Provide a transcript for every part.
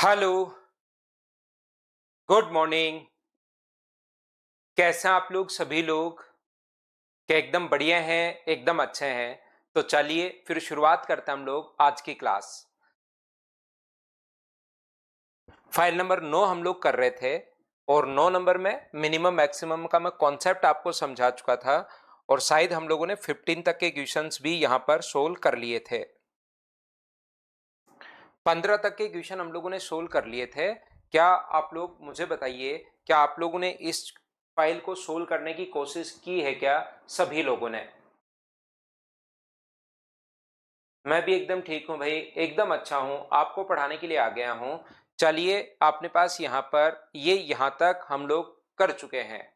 Hello, good morning. कैसे हैं आप लोग सभी लोग? क्या एकदम बढ़िया हैं, एकदम अच्छे हैं? तो चलिए फिर शुरुआत करते हैं हम लोग आज की क्लास। फाइल नंबर 9 हम लोग कर रहे थे और 9 नंबर में मिनिमम मैक्सिमम का मैं कॉन्सेप्ट आपको समझा चुका था और शायद हम लोगों ने 15 तक के क्वेश्चंस भी यहां पर सोल्व कर लिए थे। 15 तक के क्वेश्चन हम लोगों ने सोल्व कर लिए थे। क्या आप लोग मुझे बताइए, क्या आप लोगों ने इस फाइल को सोल्व करने की कोशिश की है क्या? सभी लोगों ने? मैं भी एकदम ठीक हूं भाई, एकदम अच्छा हूं, आपको पढ़ाने के लिए आ गया हूं। चलिए, आपने पास यहां पर ये यहां तक हम लोग कर चुके हैं।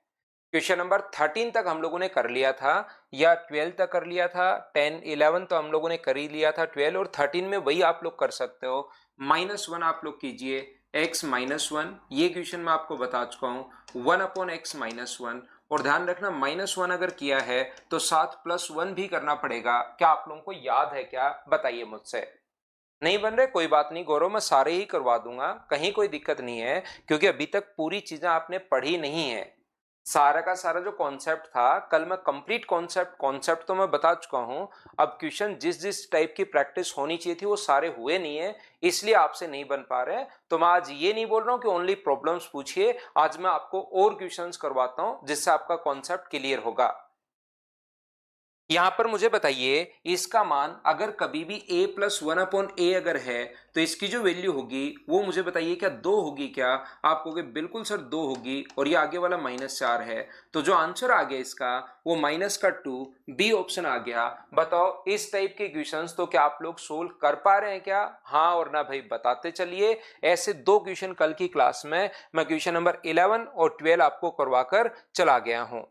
क्वेश्चन नंबर 13 तक हम लोगों ने कर लिया था या 12 तक कर लिया था। 10 11 तो हम लोगों ने कर ही लिया था, 12 और 13 में वही आप लोग कर सकते हो। -1 आप लोग कीजिए, x-1। ये क्वेश्चन मैं आपको बता चुका हूं, 1/x-1। और ध्यान रखना, -1 अगर किया है तो साथ +1 भी करना पड़ेगा। क्या आप लोगों को याद है क्या? बताइए मुझसे। नहीं बन रहे? कोई बात नहीं गौरव, मैं सारे ही करवा दूंगा, कहीं कोई दिक्कत नहीं है, क्योंकि अभी तक पूरी चीजें आपने पढ़ी नहीं है। सारा का सारा जो कॉन्सेप्ट था कल मैं कंप्लीट कॉन्सेप्ट तो मैं बता चुका हूं। अब क्वेश्चन जिस जिस टाइप की प्रैक्टिस होनी चाहिए थी वो सारे हुए नहीं है, इसलिए आपसे नहीं बन पा रहे। तो मैं आज ये नहीं बोल रहा हूं कि ओनली प्रॉब्लम्स पूछिए, आज मैं आपको और क्वेश्चंस करवाता हूं जिससे आपका कॉन्सेप्ट क्लियर होगा। यहां पर मुझे बताइए, इसका मान अगर कभी भी a+1/a अगर है तो इसकी जो वैल्यू होगी वो मुझे बताइए, क्या 2 होगी क्या? आप कहोगे बिल्कुल सर 2 होगी, और ये आगे वाला -4 है, तो जो आंसर आ गया इसका वो -2, बी ऑप्शन आ गया। बताओ, इस टाइप के क्वेश्चंस तो क्या आप लोग सोल्व कर पा रहे हैं क्या? हाँ और ना भाई बताते चलिए। ऐसे 2 क्वेश्चन कल की क्लास में मैं क्वेश्चन नंबर 11 और 12 आपको करवाकर चला गया हूं।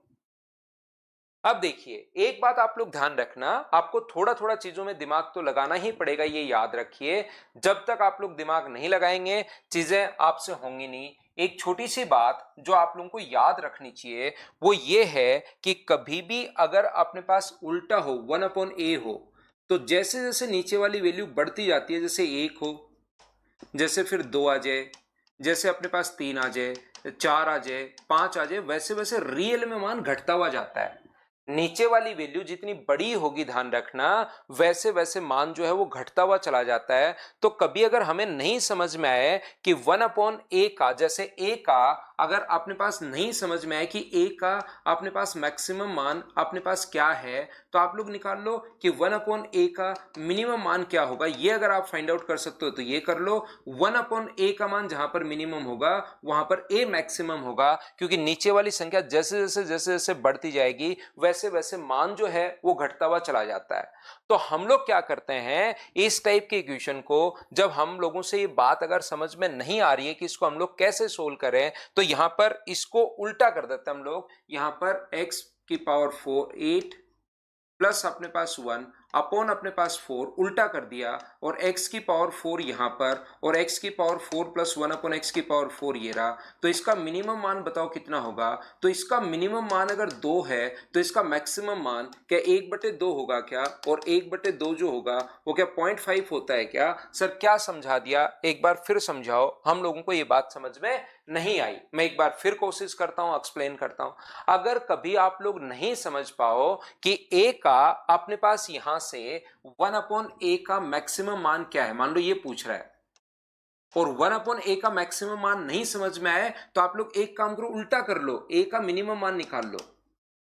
अब देखिए, एक बात आप लोग ध्यान रखना, आपको थोड़ा थोड़ा चीजों में दिमाग तो लगाना ही पड़ेगा, ये याद रखिए। जब तक आप लोग दिमाग नहीं लगाएंगे चीजें आपसे होंगी नहीं। एक छोटी सी बात जो आप लोगों को याद रखनी चाहिए वो ये है कि कभी भी अगर अपने पास उल्टा हो, 1/a हो, तो जैसे जैसे नीचे वाली वैल्यू बढ़ती जाती है, जैसे 1 हो, जैसे फिर 2 आ जाए, जैसे अपने पास 3 आ जाए, 4 आ जाए, 5 आ जाए, वैसे वैसे रियल में मान घटता हुआ जाता है। नीचे वाली वैल्यू जितनी बड़ी होगी, ध्यान रखना, वैसे वैसे मान जो है वो घटता हुआ चला जाता है। तो कभी अगर हमें नहीं समझ में आए कि 1/a का, जैसे a का अगर अपने पास नहीं समझ में आए कि a का अपने पास मैक्सिमम मान अपने पास क्या है, तो आप लोग निकाल लो कि 1/a का मिनिमम मान क्या होगा। ये अगर आप फाइंड आउट कर सकते हो तो ये कर लो। 1/a का मान जहां पर मिनिमम होगा वहां पर a मैक्सिमम होगा, क्योंकि नीचे वाली संख्या जैसे जैसे बढ़ती जाएगी वैसे वैसे मान जो है वो घटता हुआ चला जाता है। तो हम लोग क्या करते हैं, इस टाइप के इक्वेशन को जब हम लोगों से ये बात अगर समझ में नहीं आ रही है कि इसको हम लोग कैसे सोल्व करें, तो यहां पर इसको उल्टा कर देते हैं हम लोग। यहां पर x⁴ 8 प्लस अपने पास 1 अपॉन अपने पास 4 उल्टा कर दिया, और x⁴ यहां पर, और x⁴ प्लस 1/x⁴ ये रहा। तो इसका मिनिमम मान बताओ कितना होगा? तो इसका मिनिमम मान अगर 2 है तो इसका मैक्सिमम मान क्या 1/2 होगा क्या? और 1/2 जो होगा वो क्या 0.5 होता है क्या? सर क्या समझा दिया, एक बार फिर समझाओ, हम लोगों को ये बात समझ में नहीं आई। मैं एक बार फिर कोशिश करता हूं, एक्सप्लेन करता हूं। अगर कभी आप लोग नहीं समझ पाओ कि a का अपने पास यहां से 1/a का मैक्सिमम मान क्या है, मान लो ये पूछ रहा है, और 1/a का मैक्सिमम मान नहीं समझ में आए, तो आप लोग एक काम करो, उल्टा कर लो, a का मिनिमम मान निकाल लो।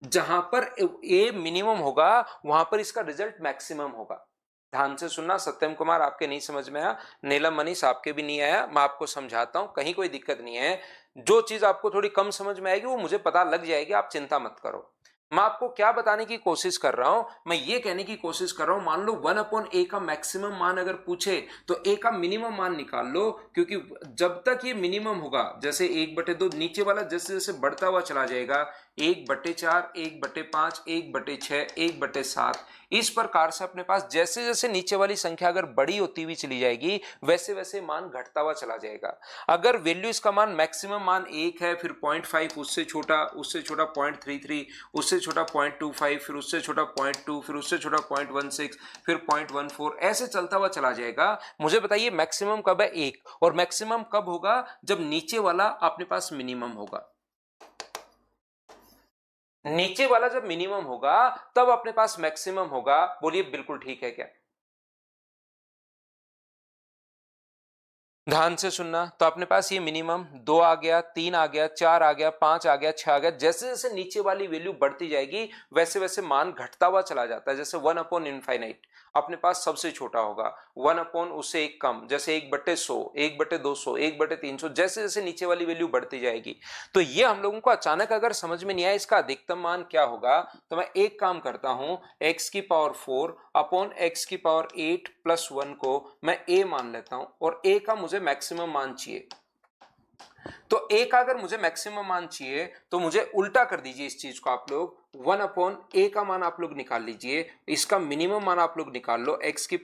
जहां पर a मिनिमम होगा वहां पर इसका रिजल्ट मैक्सिमम होगा। ध्यान से सुनना, सत्यम कुमार आपके नहीं समझ में आया, नीलम मनीष आपके भी नहीं आया, मैं आपको समझाता हूं, कहीं कोई दिक्कत नहीं है। जो चीज आपको थोड़ी कम समझ में आएगी वो मुझे पता लग जाएगी, आप चिंता मत करो। मैं आपको क्या बताने की कोशिश कर रहा हूं, मैं ये कहने की कोशिश कर रहा हूं, मान लो 1/a का मैक्सिमम मान अगर पूछे तो a का मिनिमम मान निकाल लो, क्योंकि जब तक ये मिनिमम होगा, जैसे 1/2 नीचे वाला जैसे जैसे बढ़ता हुआ चला जाएगा, 1/4, 1/5, 1/6, 1/7। इस प्रकार से अपने पास जैसे जैसे नीचे वाली संख्या अगर बड़ी होती हुई चली जाएगी वैसे वैसे मान घटता हुआ चला जाएगा। अगर वैल्यू इसका मान मैक्सिमम मान 1 है, फिर 0.5, उससे छोटा 0.33, उससे छोटा 0.25, फिर उससे छोटा 0.2, फिर उससे छोटा 0.16, फिर 0.14, ऐसे चलता हुआ चला जाएगा। मुझे बताइए मैक्सिमम कब है? 1। और मैक्सिमम कब होगा? जब नीचे वाला अपने पास मिनिमम होगा। नीचे वाला जब मिनिमम होगा तब अपने पास मैक्सिमम होगा। बोलिए बिल्कुल ठीक है क्या? ध्यान से सुनना। तो अपने पास ये मिनिमम 2 आ गया, 3 आ गया, 4 आ गया, 5 आ गया, 6 आ गया। जैसे जैसे नीचे वाली वैल्यू बढ़ती जाएगी वैसे वैसे मान घटता हुआ चला जाता है। जैसे 1/इनफाइनाइट अपने पास सबसे छोटा होगा, 1/ उससे एक कम, जैसे 1/100, 1/200, 1/300, जैसे जैसे नीचे वाली वैल्यू बढ़ती जाएगी। तो ये हम लोगों को अचानक अगर समझ में नहीं आया इसका अधिकतम मान क्या होगा, तो मैं एक काम करता हूं, x⁴/(x⁸8 + 1) को मैं a मान लेता हूं और a का मुझे मैक्सिमम मान चाहिए। तो a का अगर मुझे मैक्सिमम मान चाहिए तो मुझे उल्टा कर दीजिए इस चीज को। आप लोग 1/a का मान आप लोग निकाल लीजिए, इसका मिनिमम मान आप लोग निकाल लो, x⁴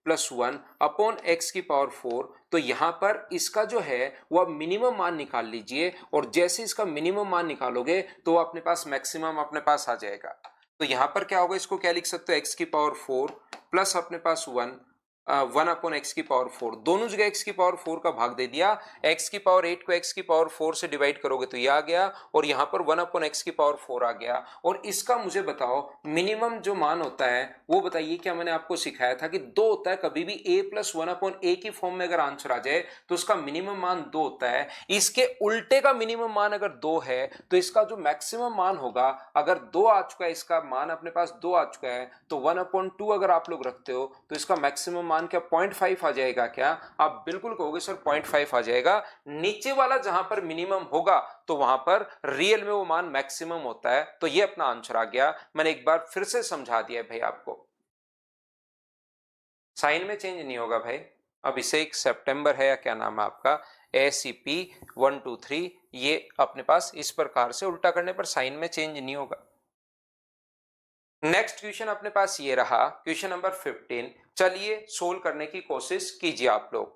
8+1/(x⁴). तो यहां पर इसका जो है वह मिनिमम मान निकाल लीजिए और जैसे इसका मिनिमम मान निकालोगे तो अपने पास मैक्सिमम अपने पास आ जाएगा। तो यहां पर क्या होगा, इसको क्या लिख सकते हो, x⁴ प्लस अपने पास 1/(x⁴). दोनों जगह x⁴ का भाग दे दिया। x⁴ को x⁴ से डिवाइड करोगे तो ये आ गया और यहां पर 1/(x⁴ आ गया। और इसका मुझे बताओ मिनिमम जो मान होता है वो बताइए। क्या मैंने आपको सिखाया था कि 2 होता है। कभी भी a + 1/a की फॉर्म में अगर आंसर आ जाए तो उसका मिनिमम मान 2 होता है। इसके उल्टे का मिनिमम मान अगर 2 है तो इसका जो मैक्सिमम मान होगा, अगर 2 आ चुका है, इसका मान अपने पास 2 आ चुका है तो 1/2 अगर आप लोग रखते हो तो इसका मैक्सिमम मान क्या 0.5 आ जाएगा क्या? आप बिल्कुल कहोगे सर 0.5 आ जाएगा। नीचे वाला जहां पर मिनिमम होगा तो वहां पर रियल में वो मान मैक्सिमम होता है। तो ये अपना आंसर आ गया। मैंने एक बार फिर से समझा दिया भाई आपको। साइन में चेंज नहीं होगा भाई। अब इसे एक सितंबर है या क्या नाम है आपका, SCP-123, ये अपने पास इस प्रकार से उल्टा करने पर साइन में चेंज नहीं होगा। नेक्स्ट क्वेश्चन अपने पास ये रहा, क्वेश्चन नंबर 15। चलिए सोल्व करने की कोशिश कीजिए आप लोग।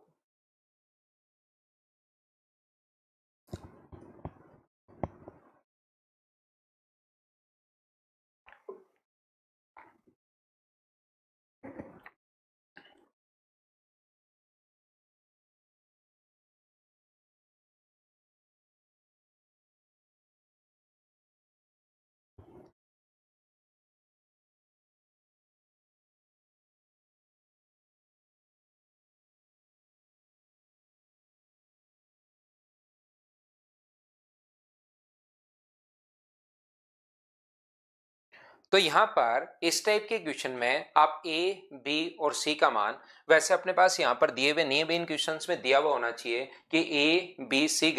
तो यहां पर इस टाइप के क्वेश्चन में आप A, B और C का मान, वैसे अपने पास यहां पर दिए हुए नहीं है, इन क्वेश्चंस में दिया हुआ होना चाहिए कि A, B, C >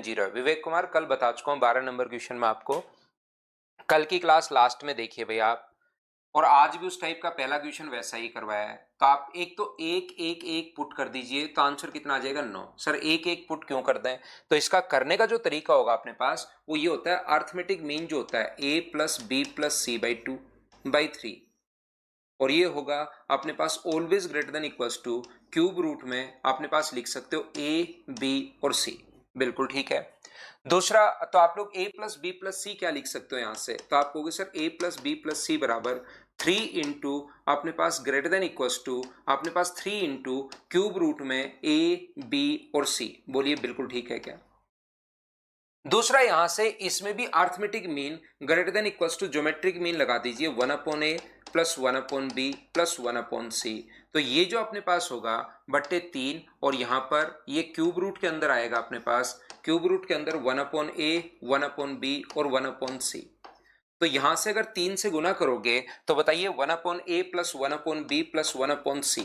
0। Vivek Kumar कल बता चुका हूं 12 नंबर क्वेश्चन में आपको, कल की क्लास लास्ट में देखिए भैया आप। और आज भी उस टाइप का पहला क्वेश्चन वैसा ही करवाया है। तो आप एक तो एक एक एक पुट कर दीजिए तो आंसर कितना आ जाएगा 9। सर एक एक पुट क्यों कर दें? तो इसका करने का जो तरीका होगा अपने पास वो ये होता है, अर्थमेटिक मीन जो होता है a + b + c/2/3, और ये होगा अपने पास always greater than equals to cube root में अपने पास लिख सकते हो a, b और c। बिल्कुल ठीक है। दूसरा, तो आप लोग a + b + c क्या लिख सकते हो यहां से? तो आप कहोगे सर a + b + c बराबर 3 इंटू अपने पास ग्रेटर देन इक्वल्स टू अपने पास 3 इंटू क्यूब रूट में a, b और c। बोलिए बिल्कुल ठीक है क्या? दूसरा, यहां से इसमें भी arithmetic mean greater than equals to geometric mean लगा दीजिए 1/a + 1/b + 1/c। तो ये जो अपने पास होगा बट्टे 3, और यहां पर ये क्यूब रूट के अंदर आएगा अपने पास, क्यूब रूट के अंदर 1/a 1/b और 1/c। तो यहां से अगर 3 से गुना करोगे तो बताइए 1/a + 1/b + 1/c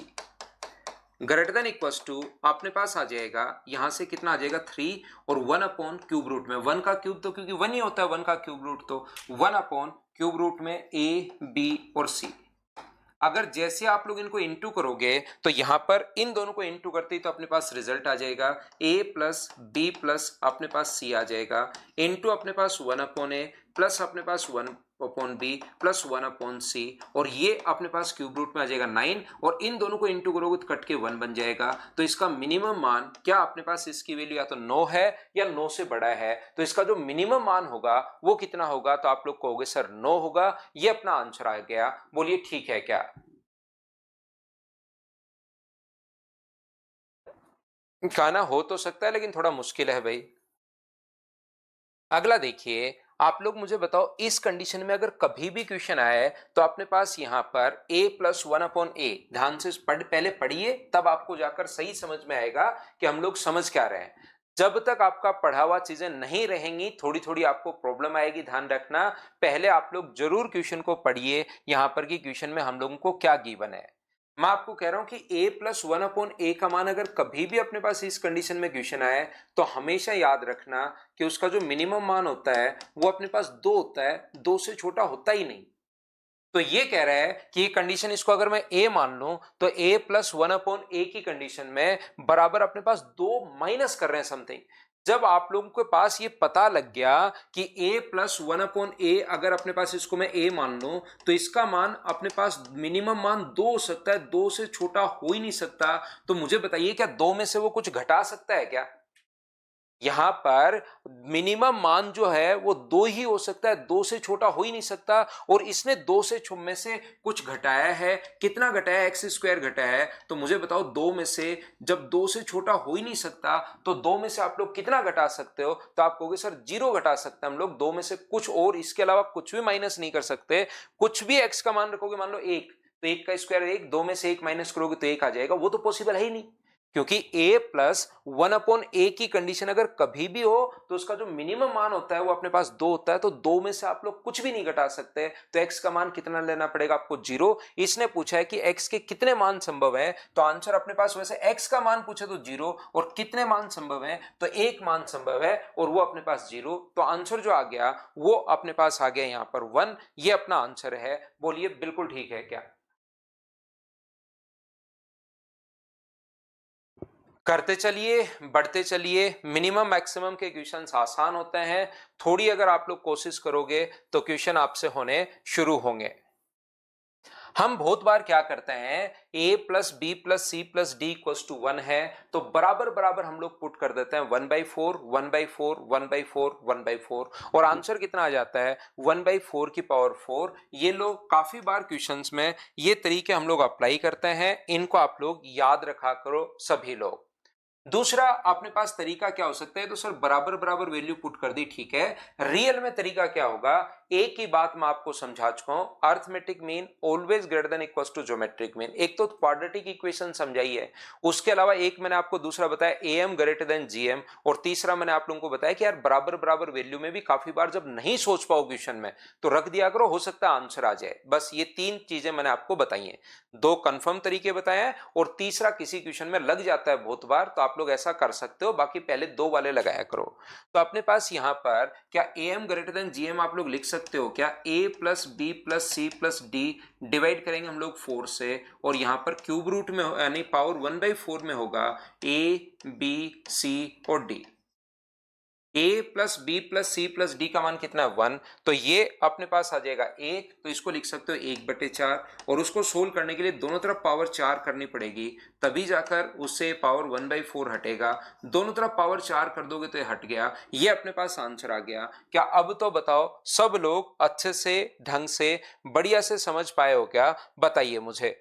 greater than equals to अपने पास आ जाएगा, यहां से कितना आ जाएगा 3 और 1/क्यूब रूट में 1 का क्यूब, तो क्योंकि 1 ही होता है 1 का क्यूब रूट, तो 1/क्यूब रूट में a, b और c। अगर जैसे आप लोग इनको इंटू करोगे तो यहां पर इन दोनों को इंटू करते ही तो अपने पास रिजल्ट आ जाएगा a + b + अपने पास c आ जाएगा, इंटू अपने पास 1/a प्लस अपने पास 1/b प्लस 1/c और ये अपने पास क्यूब रूट में आ जाएगा 9 और इन दोनों को इंटू करोगे तो कट के 1 बन जाएगा। तो इसका मिनिमम मान क्या अपने पास इसकी वैल्यू या तो 9 है या 9 से बड़ा है, तो इसका जो मिनिमम मान होगा वो कितना होगा, तो आप लोग कहोगे सर 9 होगा। ये अपना आंसर आ गया। बोलिए ठीक है क्या? कहना हो तो सकता है लेकिन थोड़ा मुश्किल है भाई। अगला देखिए, आप लोग मुझे बताओ इस कंडीशन में अगर कभी भी क्वेश्चन आए तो अपने पास यहां पर a प्लस 1/a, ध्यान से पहले पढ़िए तब आपको जाकर सही समझ में आएगा कि हम लोग समझ क्या रहे हैं। जब तक आपका पढ़ा हुआ चीजें नहीं रहेंगी थोड़ी थोड़ी आपको प्रॉब्लम आएगी, ध्यान रखना। पहले आप लोग जरूर क्वेश्चन को पढ़िए यहां पर कि क्वेश्चन में हम लोगों को क्या गिवन है। मैं आपको कह रहा हूं कि a प्लस 1/a का मान अगर कभी भी अपने पास इस कंडीशन में क्वेश्चन आए तो हमेशा याद रखना कि उसका जो मिनिमम मान होता है वो अपने पास 2 होता है, 2 से छोटा होता ही नहीं। तो ये कह रहा है कि ये कंडीशन, इसको अगर मैं a मान लूं तो a प्लस 1/a की कंडीशन में बराबर अपने पास 2 माइनस कर रहे हैं समथिंग। जब आप लोगों के पास ये पता लग गया कि a प्लस 1/a, अगर अपने पास इसको मैं a मान लूं तो इसका मान अपने पास मिनिमम मान 2 हो सकता है, 2 से छोटा हो ही नहीं सकता। तो मुझे बताइए क्या 2 में से वो कुछ घटा सकता है क्या? यहां पर मिनिमम मान जो है वो 2 ही हो सकता है, 2 से छोटा हो ही नहीं सकता। और इसने 2 से में से कुछ घटाया है, कितना घटाया है? एक्स स्क्वायर घटाया है। तो मुझे बताओ 2 में से जब 2 से छोटा हो ही नहीं सकता तो 2 में से आप लोग कितना घटा सकते हो? तो आप कहोगे सर 0 घटा सकते हैं हम लोग 2 में से कुछ, और इसके अलावा कुछ भी माइनस नहीं कर सकते। कुछ भी एक्स का मान रखोगे, मान लो 1, तो 1 का स्क्वायर 1, 2 में से 1 माइनस करोगे तो 1 आ जाएगा। वो तो पॉसिबल है ही नहीं, क्योंकि a प्लस 1/a की कंडीशन अगर कभी भी हो तो उसका जो मिनिमम मान होता है वो अपने पास 2 होता है। तो 2 में से आप लोग कुछ भी नहीं घटा सकते। तो x का मान कितना लेना पड़ेगा आपको? 0। इसने पूछा है कि x के कितने मान संभव है, तो आंसर अपने पास, वैसे x का मान पूछे तो 0, और कितने मान संभव है तो एक मान संभव है और वो अपने पास 0। तो आंसर जो आ गया वो अपने पास आ गया यहां पर 1। ये अपना आंसर है। बोलिए बिल्कुल ठीक है क्या? करते चलिए, बढ़ते चलिए। मिनिमम मैक्सिमम के क्वेश्चंस आसान होते हैं, थोड़ी अगर आप लोग कोशिश करोगे तो क्वेश्चन आपसे होने शुरू होंगे। हम बहुत बार क्या करते हैं, a plus B plus C plus D equals to 1 है तो बराबर बराबर हम लोग पुट कर देते हैं 1/4 1/4 1/4 1/4, और आंसर कितना आ जाता है? 1/4 की पावर 4। ये लोग काफी बार क्वेश्चंस में ये तरीके हम लोग अप्लाई करते हैं, इनको आप लोग याद रखा करो सभी लोग। दूसरा अपने पास तरीका क्या हो सकता है, तो सर बराबर बराबर वैल्यू पुट कर दी, ठीक है। रियल में तरीका क्या होगा, एक ही बात मैं आपको समझा चुका हूं, arithmetic mean always greater than equals to geometric mean. एक तो क्वाड्रेटिक इक्वेशन समझाई है, उसके अलावा एक मैंने आपको दूसरा बताया एम ग्रेटर देन जीएम, और तीसरा मैंने आप लोगों को बताया कि यार बराबर बराबर वैल्यू में भी काफी बार जब नहीं सोच पाओ क्वेश्चन में तो रख दिया करो, हो सकता है आंसर आ जाए। बस ये 3 चीजें मैंने आपको बताई हैं, 2 कंफर्म तरीके बताए हैं और तीसरा किसी क्वेश्चन में लग जाता है बहुत बार, तो आप लोग ऐसा कर सकते हो। बाकी पहले 2 वाले लगाया करो। तो अपने पास यहां पर क्या एम ग्रेटर देन जीएम आप लोग लिख सकते हो क्या? a plus B plus C plus D divide करेंगे हम लोग 4 से, और यहां पर क्यूब रूट में यानी पावर 1/4 में होगा a b c और d। a plus B plus C plus D का मान कितना है? 1। तो ये अपने पास आ जाएगा 1, तो इसको लिख सकते हो 1/4, और उसको सोल्व करने के लिए दोनों तरफ पावर 4 करनी पड़ेगी, तभी जाकर उससे पावर 1/4 हटेगा। दोनों तरफ पावर 4 कर दोगे तो ये हट गया। ये अपने पास आंसर आ गया क्या? अब तो बताओ सब लोग अच्छे से ढंग से बढ़िया से समझ पाए हो क्या? बताइए मुझे।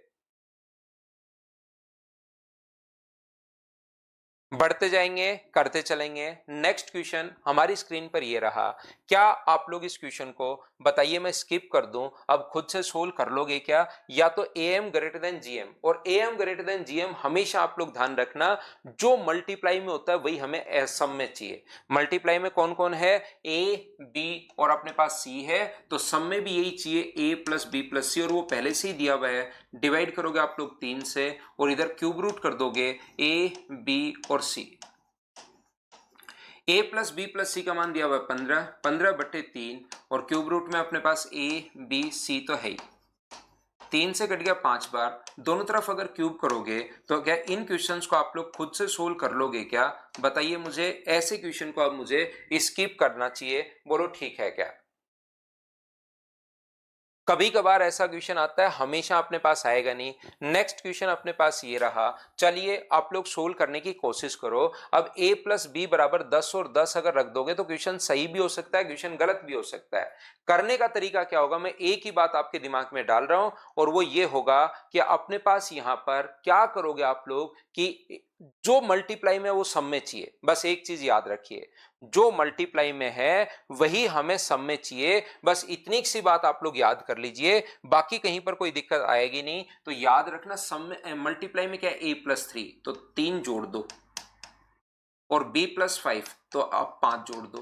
बढ़ते जाएंगे, करते चलेंगे। नेक्स्ट क्वेश्चन हमारी स्क्रीन पर ये रहा। क्या आप लोग इस क्वेश्चन को बताइए, मैं स्किप कर दूं, अब खुद से सोल्व कर लोगे क्या? या तो एम ग्रेटर देन जीएम, और एम ग्रेटर देन जीएम हमेशा आप लोग ध्यान रखना जो मल्टीप्लाई में होता है वही हमें सम में चाहिए। मल्टीप्लाई में कौन कौन है? ए बी और अपने पास सी है, तो सम में भी यही चाहिए a प्लस बी प्लस सी, और वो पहले से ही दिया हुआ है। डिवाइड करोगे आप लोग 3 से और इधर क्यूब रूट कर दोगे a b और c। a plus B plus C का मान दिया हुआ है 15, 15/3, और क्यूब रूट में अपने पास a b c तो है ही। 3 से कट गया 5 बार, दोनों तरफ अगर क्यूब करोगे तो क्या इन क्वेश्चंस को आप लोग खुद से सोल्व कर लोगे क्या? बताइए मुझे। ऐसे क्वेश्चन को अब मुझे स्किप करना चाहिए, बोलो ठीक है क्या? कभी कभार ऐसा क्वेश्चन आता है, हमेशा अपने पास आएगा नहीं। नेक्स्ट क्वेश्चन अपने पास ये रहा, चलिए आप लोग सोल्व करने की कोशिश करो। अब a प्लस बी बराबर 10 और 10 अगर रख दोगे तो क्वेश्चन सही भी हो सकता है, क्वेश्चन गलत भी हो सकता है। करने का तरीका क्या होगा, मैं एक ही बात आपके दिमाग में डाल रहा हूं और वो ये होगा कि अपने पास यहां पर क्या करोगे आप लोग कि जो मल्टीप्लाई में वो सम में चाहिए, बस एक चीज याद रखिए, जो मल्टीप्लाई में है वही हमें सम में चाहिए। बस इतनी सी बात आप लोग याद कर लीजिए, बाकी कहीं पर कोई दिक्कत आएगी नहीं। तो याद रखना सम में मल्टीप्लाई में क्या है, a प्लस 3 तो 3 जोड़ दो, और b प्लस 5 तो आप 5 जोड़ दो,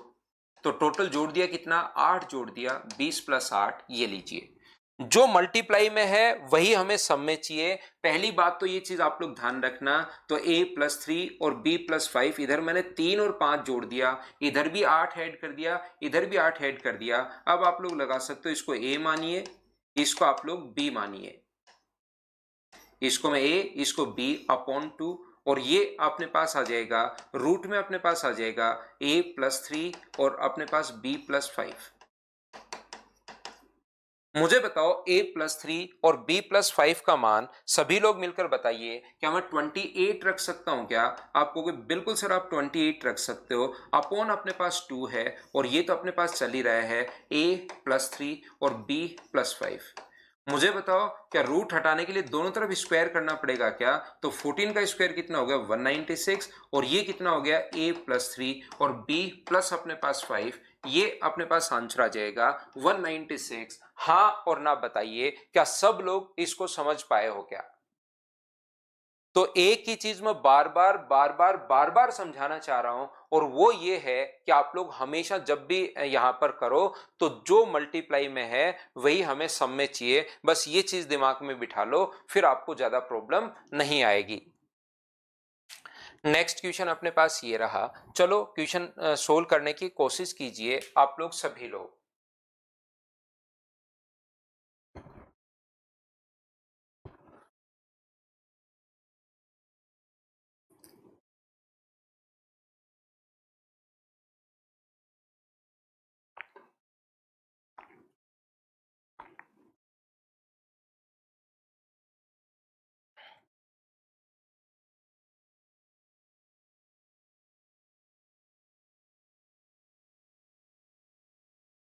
तो टोटल जोड़ दिया कितना, 8 जोड़ दिया, 20 प्लस 8, ये लीजिए। जो मल्टीप्लाई में है वही हमें सम में चाहिए। पहली बात तो ये चीज आप लोग ध्यान रखना। तो a प्लस 3 और b प्लस 5, इधर मैंने 3 और 5 जोड़ दिया, इधर भी 8 ऐड कर दिया, इधर भी 8 ऐड कर दिया। अब आप लोग लगा सकते हो, इसको a मानिए, इसको आप लोग b मानिए, इसको मैं a, इसको b अपॉन 2, और ये अपने पास आ जाएगा रूट में, अपने पास आ जाएगा a प्लस 3 और अपने पास b प्लस 5। मुझे बताओ a प्लस 3 और b प्लस 5 का मान सभी लोग मिलकर बताइए, क्या मैं 28 रख सकता हूं क्या? आप कहोगे बिल्कुल सर आप 28 रख सकते हो, अपॉन अपने पास 2 है और ये तो अपने पास चल ही रहा है a प्लस 3 और b प्लस 5। मुझे बताओ क्या रूट हटाने के लिए दोनों तरफ स्क्वायर करना पड़ेगा क्या? तो 14 का स्क्वायर कितना हो गया, 196, और ये कितना हो गया a प्लस 3 और b प्लस अपने पास 5, ये अपने पास आंसर आ जाएगा 196। हाँ और ना बताइए, क्या सब लोग इसको समझ पाए हो क्या? तो एक ही चीज मैं बार बार समझाना चाह रहा हूं, और वो ये है कि आप लोग हमेशा जब भी यहां पर करो तो जो मल्टीप्लाई में है वही हमें सम में चाहिए। बस ये चीज दिमाग में बिठा लो, फिर आपको ज्यादा प्रॉब्लम नहीं आएगी। नेक्स्ट क्वेश्चन अपने पास ये रहा, चलो क्वेश्चन सोल्व करने की कोशिश कीजिए आप लोग सभी लोग।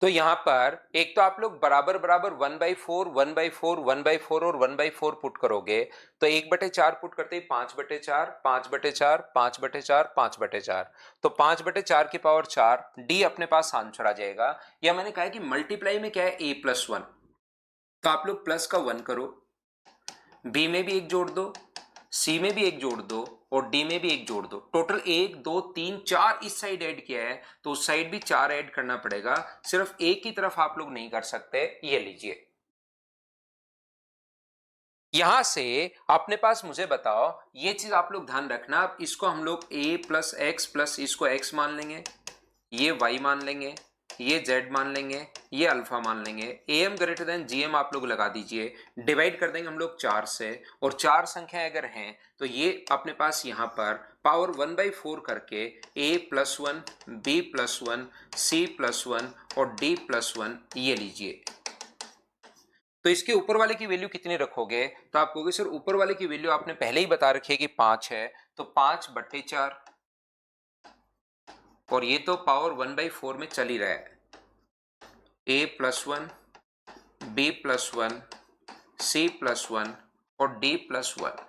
तो यहां पर एक तो आप लोग बराबर बराबर 1/4 1/4 1/4 और 1/4 पुट करोगे, तो 1/4 पुट करते ही 5/4 5/4 5/4 5/4, तो 5/4 की पावर 4, डी अपने पास आंसर आ जाएगा। या मैंने कहा है कि मल्टीप्लाई में क्या है, a प्लस 1, तो आप लोग प्लस का 1 करो, बी में भी एक जोड़ दो, सी में भी एक जोड़ दो, और डी में भी एक जोड़ दो। टोटल 1 2 3 4 इस साइड ऐड किया है, तो उस साइड भी 4 ऐड करना पड़ेगा। सिर्फ एक ही तरफ आप लोग नहीं कर सकते। ये लीजिए, यहां से अपने पास मुझे बताओ, ये चीज आप लोग ध्यान रखना। अब इसको हम लोग a प्लस एक्स प्लस इसको x मान लेंगे, ये y मान लेंगे, ये z मान लेंगे, ये अल्फा मान लेंगे। am ग्रेटर देन gm आप लोग लगा दीजिए, डिवाइड कर देंगे हम लोग 4 से, और 4 संख्या अगर हैं तो ये अपने पास यहां पर पावर 1/4 करके a plus 1 b plus 1 c plus 1 और d प्लस 1, ये लीजिए। तो इसके ऊपर वाले की वैल्यू कितनी रखोगे, तो आप कहोगे सर ऊपर वाले की वैल्यू आपने पहले ही बता रखी है कि 5 है, तो 5/4, और ये तो पावर 1/4 में चल ही रहा है, a plus 1 b plus 1 c plus 1 और d प्लस 1।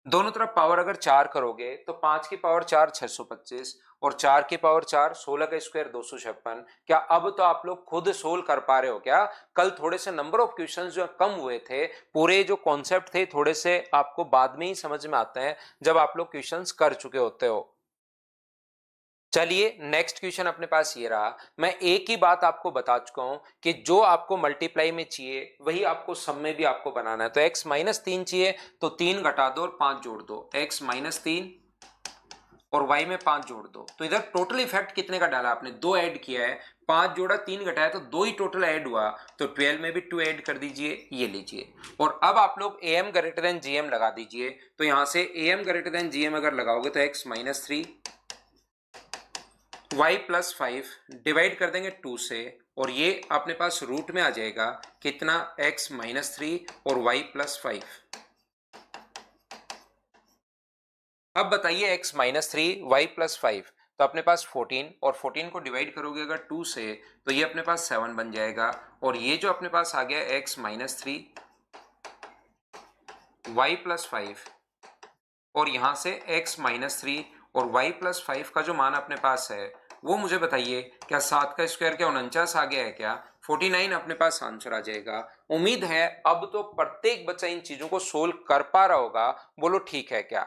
दोनों तरफ पावर अगर 4 करोगे तो 5 की पावर 4 625, और 4 की पावर 4 16 का स्क्वायर 256। क्या अब तो आप लोग खुद सोल्व कर पा रहे हो क्या? कल थोड़े से नंबर ऑफ क्वेश्चंस जो कम हुए थे, पूरे जो कॉन्सेप्ट थे थोड़े से आपको बाद में ही समझ में आते हैं जब आप लोग क्वेश्चंस कर चुके होते हो। चलिए नेक्स्ट क्वेश्चन अपने पास ये रहा। मैं एक ही बात आपको बता चुका हूं कि जो आपको मल्टीप्लाई में चाहिए वही आपको सम में भी आपको बनाना है। तो x माइनस 3 चाहिए, तो 3 घटा दो और 5 जोड़ दो, x माइनस 3 और y में 5 जोड़ दो। तो इधर टोटल इफेक्ट कितने का डाला आपने, 2 ऐड किया है, 5 जोड़ा 3 घटाया तो 2 ही टोटल ऐड हुआ, तो 12 में भी 2 ऐड कर दीजिए, ये लीजिए। और अब आप लोग am ग्रेटर देन gm लगा दीजिए। तो यहां से am ग्रेटर देन gm अगर लगाओगे तो x minus 3 y plus 5 divide कर देंगे 2 से, और ये अपने पास रूट में आ जाएगा कितना, x माइनस 3 और y प्लस 5। अब बताइए x माइनस 3 वाई प्लस 5, तो अपने पास 14 और 14 को डिवाइड करोगे अगर 2 से तो ये अपने पास 7 बन जाएगा। और ये जो अपने पास आ गया x माइनस 3 वाई प्लस 5 और यहां से x माइनस 3 और y प्लस 5 का जो मान अपने पास है वो मुझे बताइए, क्या 7 का स्क्वायर क्या 49 आ गया है क्या? 49 अपने पास आंसर आ जाएगा। उम्मीद है अब तो प्रत्येक बच्चा इन चीजों को सोल्व कर पा रहा होगा। बोलो ठीक है क्या?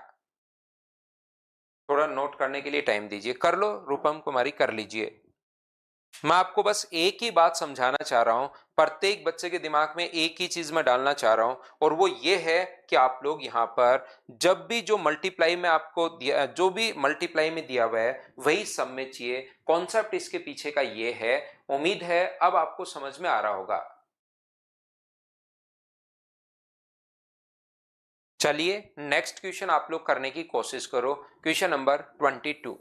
थोड़ा नोट करने के लिए टाइम दीजिए। कर लो रूपम कुमारी, कर लीजिए। मैं आपको बस एक ही बात समझाना चाह रहा हूं, प्रत्येक बच्चे के दिमाग में एक ही चीज मैं डालना चाह रहा हूं, और वो ये है कि आप लोग यहां पर जब भी जो मल्टीप्लाई में आपको दिया, जो भी मल्टीप्लाई में दिया हुआ है वही सब में चाहिए। कॉन्सेप्ट इसके पीछे का ये है। उम्मीद है अब आपको समझ में आ रहा होगा। चलिए नेक्स्ट क्वेश्चन आप लोग करने की कोशिश करो। Question number 22।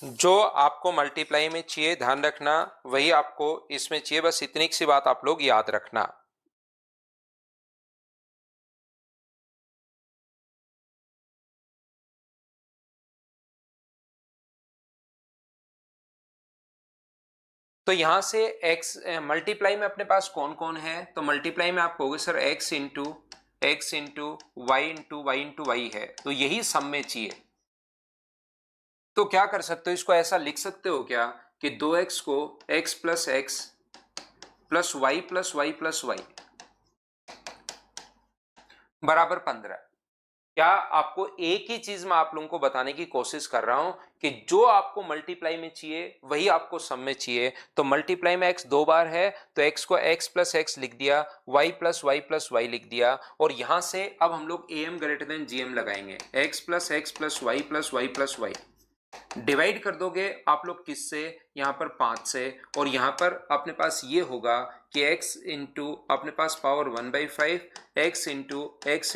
जो आपको मल्टीप्लाई में चाहिए ध्यान रखना, वही आपको इसमें चाहिए। बस इतनी सी बात आप लोग याद रखना। तो यहां से x मल्टीप्लाई में अपने पास कौन कौन है, तो मल्टीप्लाई में आप कहोगे sir x into Y into y है, तो यही सम में चाहिए। तो क्या कर सकते हो, इसको ऐसा लिख सकते हो क्या कि 2x को x plus Y plus Y plus y बराबर 15। क्या आपको एक ही चीज में आप लोगों को बताने की कोशिश कर रहा हूं कि जो आपको मल्टीप्लाई में चाहिए वही आपको सम में चाहिए। तो मल्टीप्लाई में x 2 बार है तो x को x प्लस एक्स लिख दिया, y प्लस वाई लिख दिया, और यहां से अब हम लोग am ग्रेटर देन gm लगाएंगे। x plus Y plus Y plus y divide कर दोगे आप लोग किससे, यहां पर 5 से, और यहां पर अपने पास ये होगा कि x इंटू अपने पास power 1/5 X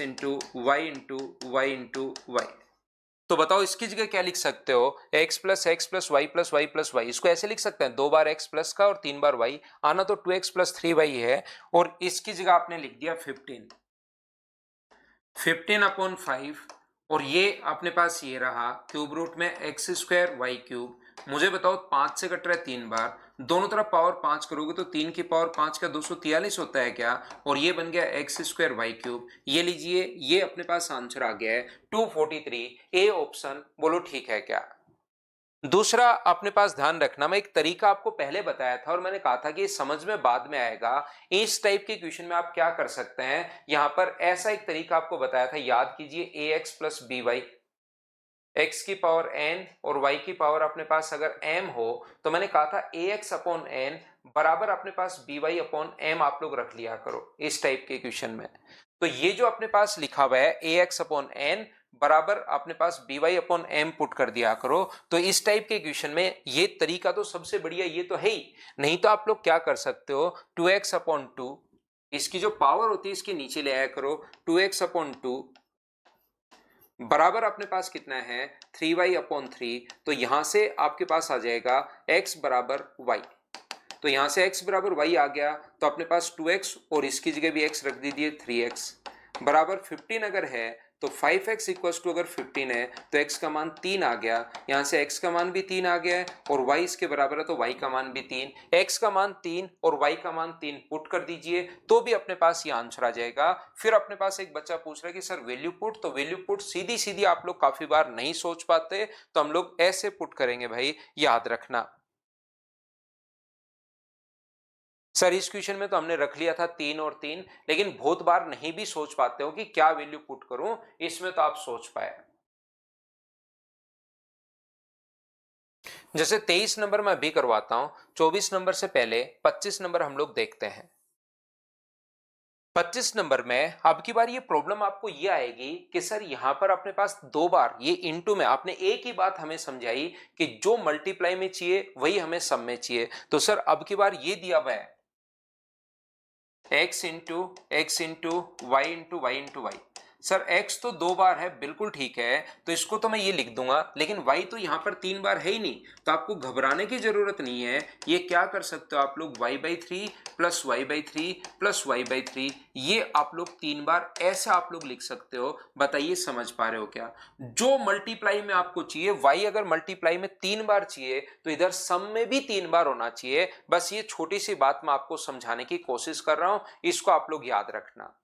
into Y into Y. तो बताओ इसकी जगह क्या लिख सकते हो, X plus Y plus Y plus Y. इसको ऐसे लिख सकते हैं 2 बार एक्स प्लस का और 3 बार वाई, आना तो 2x प्लस 3y है, और इसकी जगह आपने लिख दिया 15 अपॉन 5, और ये अपने पास ये रहा क्यूब रूट में एक्स स्क्वायर वाई क्यूब। मुझे बताओ 5 से कट रहा है 3 बार, दोनों तरफ पावर 5 करोगे तो 3 की पावर 5 का 243 होता है क्या, और ये बन गया एक्स स्क्वायर वाई क्यूब। ये लीजिए, ये अपने पास आंसर आ गया है 243, ए ऑप्शन। बोलो ठीक है क्या? दूसरा अपने पास ध्यान रखना, मैं एक तरीका आपको पहले बताया था और मैंने कहा था कि समझ में बाद में आएगा। इस टाइप के क्वेश्चन में आप क्या कर सकते हैं, यहां पर ऐसा एक तरीका आपको बताया था, याद कीजिए, A X plus B Y, X की पावर एन और वाई की पावर अपने पास अगर एम हो, तो मैंने कहा था ए एक्स अपॉन एन बराबर अपने पास बी वाई अपॉन एम आप लोग रख लिया करो इस टाइप के क्वेश्चन में। तो ये जो अपने पास लिखा हुआ है ए एक्स अपॉन एन बराबर अपने पास B Y upon M put कर दिया करो। तो इस टाइप के क्वेश्चन में ये तरीका तो सबसे बढ़िया ये तो है ही। नहीं तो आप लोग क्या कर सकते हो, 2x अपॉन 2, इसकी जो पावर होती है इसके नीचे ले आया करो, 2x अपॉन 2 बराबर अपने पास कितना है 3y अपॉन 3। तो यहां से आपके पास आ जाएगा x बराबर y। तो यहां से x बराबर y आ गया, तो अपने पास 2x और इसकी जगह भी x रख दीजिए 3x बराबर 15 अगर है तो 5x इक्वल्स टू, अगर 15 है तो x का मान 3 आ गया, यहां से x का मान भी 3 आ गया है, और y इसके बराबर है तो y का मान भी 3, x का मान 3 और y का मान 3 पुट कर दीजिए तो भी अपने पास ये आंसर आ जाएगा। फिर अपने पास एक बच्चा पूछ रहा है कि सर वैल्यू पुट, तो वैल्यू पुट सीधी सीधी आप लोग काफी बार नहीं सोच पाते, तो हम लोग ऐसे पुट करेंगे भाई, याद रखना। सर इस क्वेश्चन में तो हमने रख लिया था 3 और 3, लेकिन बहुत बार नहीं भी सोच पाते हो कि क्या वैल्यू पुट करूं, इसमें तो आप सोच पाए। जैसे 23 नंबर मैं अभी करवाता हूं, 24 नंबर से पहले 25 नंबर हम लोग देखते हैं। 25 नंबर में अब की बार ये प्रॉब्लम आपको ये आएगी कि सर यहां पर अपने पास दो बार ये इनटू में आपने एक ही बात हमें समझाई कि जो मल्टीप्लाई में चाहिए वही हमें सम में चाहिए। तो सर अब की बार ये दिया हुआ है x into Y into Y into y. Sir x तो दो बार है, बिल्कुल ठीक है, तो इसको तो मैं ये लिख दूंगा, लेकिन y तो यहां पर तीन बार है ही नहीं, तो आपको घबराने की जरूरत नहीं है। ये क्या कर सकते हो आप लोग, y/3 plus y/3 plus y/3, ये आप लोग तीन बार ऐसे आप लोग लिख सकते हो। बताइए समझ पा रहे हो क्या? जो मल्टीप्लाई में आपको चाहिए, y अगर मल्टीप्लाई में तीन बार चाहिए तो इधर सम में भी तीन बार होना चाहिए। बस ये छोटी सी बात मैं आपको समझाने की कोशिश कर रहा हूं, इसको आप लोग याद रखना।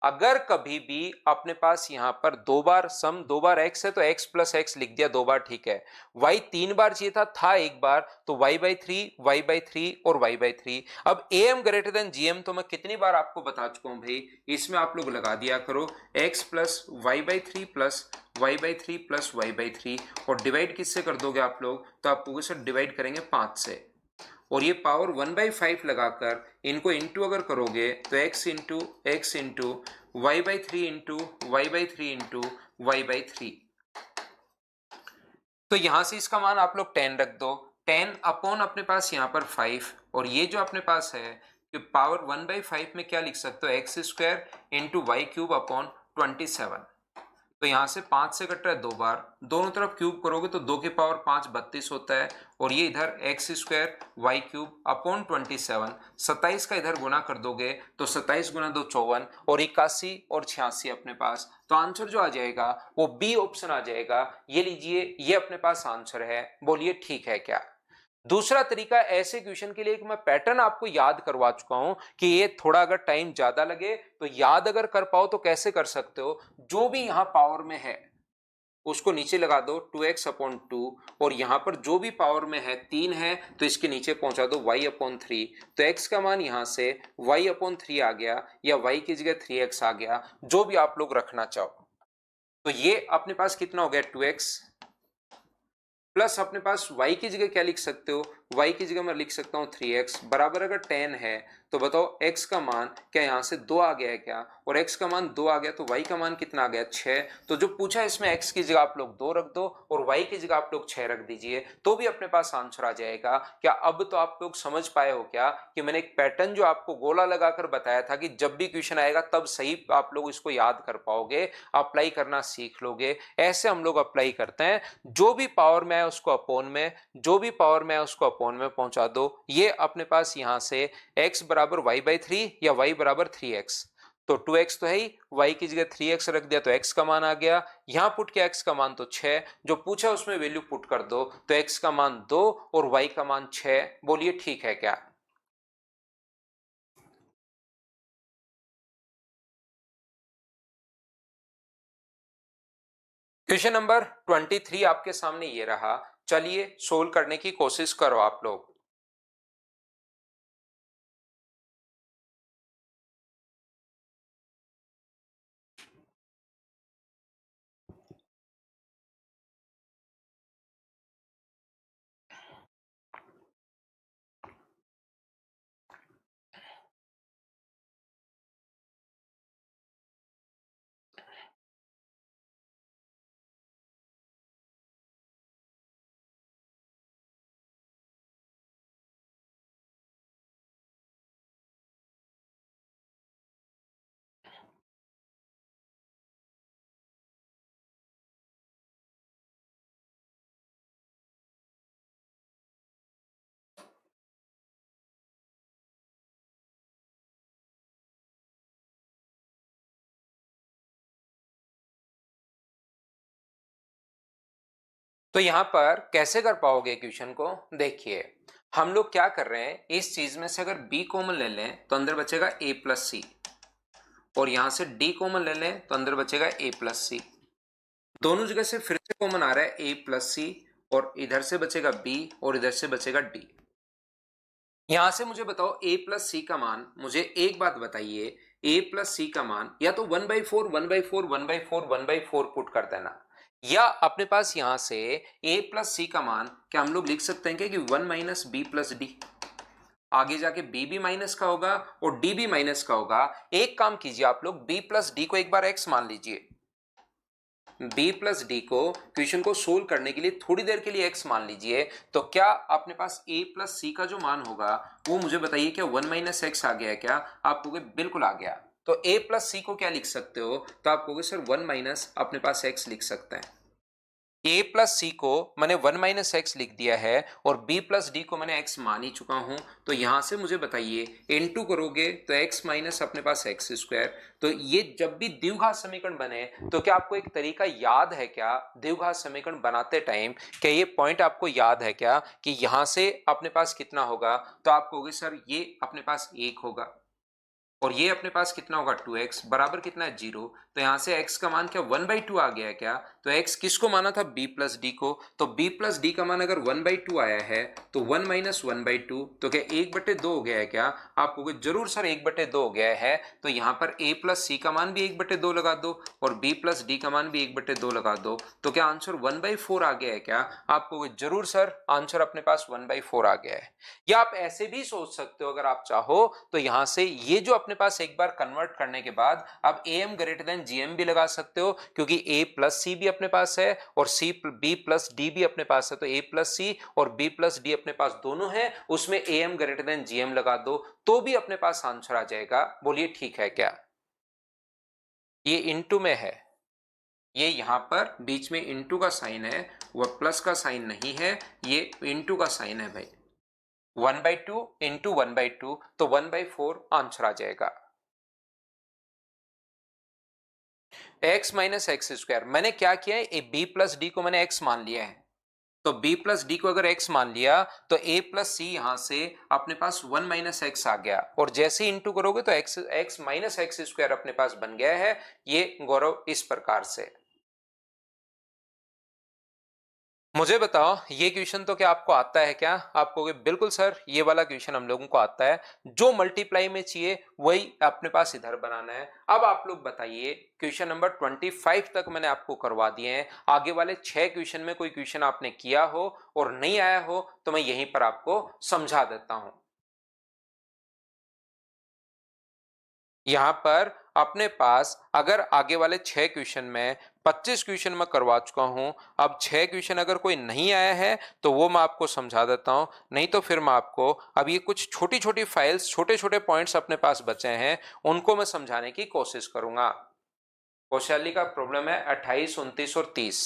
अगर कभी भी अपने पास यहां पर दो बार सम, दो बार x है तो x प्लस एक्स लिख दिया दो बार, ठीक है। y तीन बार चाहिए था एक बार, तो y/3 y/3 और y/3। अब am ग्रेटर देन gm तो मैं कितनी बार आपको बता चुका हूं भाई, इसमें आप लोग लगा दिया करो x plus y/3 plus y/3 plus y/3, और डिवाइड किससे कर दोगे आप लोग, तो आप लोग सर डिवाइड करेंगे 5 से, और ये पावर 1/5 लगाकर इनको इंटू अगर करोगे तो x into y/3 into y/3 into y/3। तो यहां से इसका मान आप लोग 10 रख दो, 10 अपॉन अपने पास यहां पर 5, और ये जो अपने पास है कि पावर 1/5 में क्या लिख सकते हो, x² इंटू y³ अपॉन 27। तो यहां से 5 से कट रहा है दो बार, दोनों तरफ क्यूब करोगे तो 2 की पावर 5 32 होता है, और ये इधर x² y³ अपॉन 27, 27 का इधर गुना कर दोगे तो 27 गुना 2 54, और 81 और 86 अपने पास। तो आंसर जो आ जाएगा वो बी ऑप्शन आ जाएगा। ये लीजिए, ये अपने पास आंसर है। बोलिए ठीक है क्या? दूसरा तरीका, ऐसे क्वेश्चन के लिए एक मैं पैटर्न आपको याद करवा चुका हूं कि ये थोड़ा अगर टाइम ज्यादा लगे तो याद अगर कर पाओ तो कैसे कर सकते हो, जो भी यहां पावर में है उसको नीचे लगा दो 2x/2, और यहां पर जो भी पावर में है 3 है तो इसके नीचे पहुंचा दो y/3। तो x का मान यहां से y/3 आ गया, या y की जगह 3x आ गया, जो भी आप लोग रखना चाहो। तो ये अपने पास कितना हो गया 2x, प्लस अपने पास y की जगह क्या लिख सकते हो, y की जगह मैं लिख सकता हूं 3x, बराबर अगर 10 है तो बताओ x का मान क्या यहां से 2 आ गया है क्या, और x का मान 2 आ गया तो y का मान कितना आ गया 6। तो जो पूछा है इसमें x की जगह आप लोग 2 रख दो और y की जगह आप लोग 6 रख दीजिए, तो भी अपने पास आंसर आ जाएगा। क्या अब तो आप लोग समझ पाए हो क्या कि मैंने एक पैटर्न जो आपको गोला लगाकर बताया था कि जब भी क्वेश्चन आएगा तब सही आप लोग इसको याद कर पाओगे, अप्लाई करना सीख लोगे। ऐसे हम लोग अप्लाई करते हैं, जो भी पावर में है उसको अपोन में, जो भी पावर में है उसको अपोन में पहुंचा दो। ये अपने पास यहां से x बराबर y/3 या y बराबर 3x, तो 2x तो है ही, y की जगह 3x रख दिया तो x का मान आ गया। यहां पुट किया x का मान तो 6, जो पूछा उसमें वैल्यू पुट कर दो, तो x का मान 2 और y का मान 6। बोलिए ठीक है क्या? क्वेश्चन नंबर 23 आपके सामने ये रहा। चलिए सोल्व करने की कोशिश करो आप लोग। तो यहां पर कैसे कर पाओगे क्वेश्चन को, देखिए हम लोग क्या कर रहे हैं, इस चीज में से अगर b कॉमन ले लें तो अंदर बचेगा a प्लस सी, और यहां से d कॉमन ले लें तो अंदर बचेगा a प्लस सी। दोनों जगह से फिर से कॉमन आ रहा है a प्लस सी, और इधर से बचेगा b और इधर से बचेगा d। यहां से मुझे बताओ a प्लस सी का मान, मुझे एक बात बताइए, a प्लस सी का मान या तो 1/4 1/4 1/4 1/4 पुट कर देना, या अपने पास यहां से a प्लस सी का मान क्या हम लोग लिख सकते हैं कि 1 माइनस बी प्लस डी। आगे जाके b भी माइनस का होगा और d भी माइनस का होगा। एक काम कीजिए आप लोग, b प्लस डी को एक बार x मान लीजिए। b प्लस डी को क्वेश्चन को सोल्व करने के लिए थोड़ी देर के लिए x मान लीजिए। तो क्या अपने पास a प्लस सी का जो मान होगा वो मुझे बताइए, क्या 1 माइनस एक्स आ गया है क्या? आप कहोगे बिल्कुल आ गया। तो a प्लस सी को क्या लिख सकते हो? तो आप कहोगे सर 1 माइनस अपने पास x लिख सकते हैं। a प्लस सी को मैंने 1 माइनस एक्स लिख दिया है और b प्लस डी को मैंने x मान ही चुका हूं। तो यहां से मुझे बताइए इनटू करोगे तो x माइनस अपने पास एक्स स्क्वायर। तो ये जब भी द्विघात समीकरण बने तो क्या आपको एक तरीका याद है क्या द्विघात समीकरण बनाते टाइम? क्या ये पॉइंट आपको याद है क्या कि यहां से अपने पास कितना होगा? तो आप कहोगे सर ये अपने पास 1 होगा और ये अपने पास कितना होगा 2x बराबर कितना है 0। तो यहां से x का मान क्या 1/2 आ गया है क्या? तो x किसको माना था? b प्लस डी को। तो b प्लस डी का मान अगर 1/2 आया है तो 1 माइनस 1/2 तो क्या 1/2 हो गया है क्या? आप कहोगे जरूर सर 1/2 हो गया है। तो यहाँ पर a प्लस सी का मान भी 1/2 लगा दो और b प्लस डी का मान भी 1/2 लगा दो। तो क्या आंसर 1/4 आ गया है क्या? आप कहोगे जरूर सर आंसर अपने पास 1/4 आ गया है। या आप ऐसे भी सोच सकते हो अगर आप चाहो तो यहां से ये जो अपने पास एक बार कन्वर्ट करने के बाद आप am ग्रेटर देन gm भी लगा सकते हो, क्योंकि a प्लस सी भी अपने पास है और b प्लस डी भी अपने पास है। तो a प्लस सी और b प्लस डी अपने पास दोनों है, उसमें am ग्रेटर देन gm लगा दो तो भी अपने पास आंसर आ जाएगा। बोलिए ठीक है क्या? ये इनटू में है, ये यहां पर बीच में इनटू का साइन है, वह प्लस का साइन नहीं है, ये इनटू का साइन है भाई। 1/2 इंटू 1/2 तो 1/4 आंसर आ जाएगा। x माइनस एक्स स्क्वायर मैंने क्या किया है, ए b प्लस डी को मैंने x मान लिया है। तो b प्लस डी को अगर x मान लिया तो a प्लस सी यहां से अपने पास 1 माइनस एक्स आ गया और जैसे ही इंटू करोगे तो x माइनस एक्स स्क्वायर अपने पास बन गया है। ये गौरव इस प्रकार से। मुझे बताओ ये क्वेश्चन तो क्या आपको आता है क्या? आप कहोगे बिल्कुल सर ये वाला क्वेश्चन हम लोगों को आता है, जो मल्टीप्लाई में चाहिए वही अपने पास इधर बनाना है। अब आप लोग बताइए क्वेश्चन नंबर 25 तक मैंने आपको करवा दिए हैं, आगे वाले 6 क्वेश्चन में कोई क्वेश्चन आपने किया हो और नहीं आया हो तो मैं यहीं पर आपको समझा देता हूं। यहां पर अपने पास अगर आगे वाले 6 क्वेश्चन में 25 क्वेश्चन मैं करवा चुका हूं, अब 6 क्वेश्चन अगर कोई नहीं आया है तो वो मैं आपको समझा देता हूं, नहीं तो फिर मैं आपको अब ये कुछ छोटी छोटी फाइल्स छोटे छोटे पॉइंट्स अपने पास बचे हैं उनको मैं समझाने की कोशिश करूंगा। कौशली का प्रॉब्लम है 28, 29 और 30।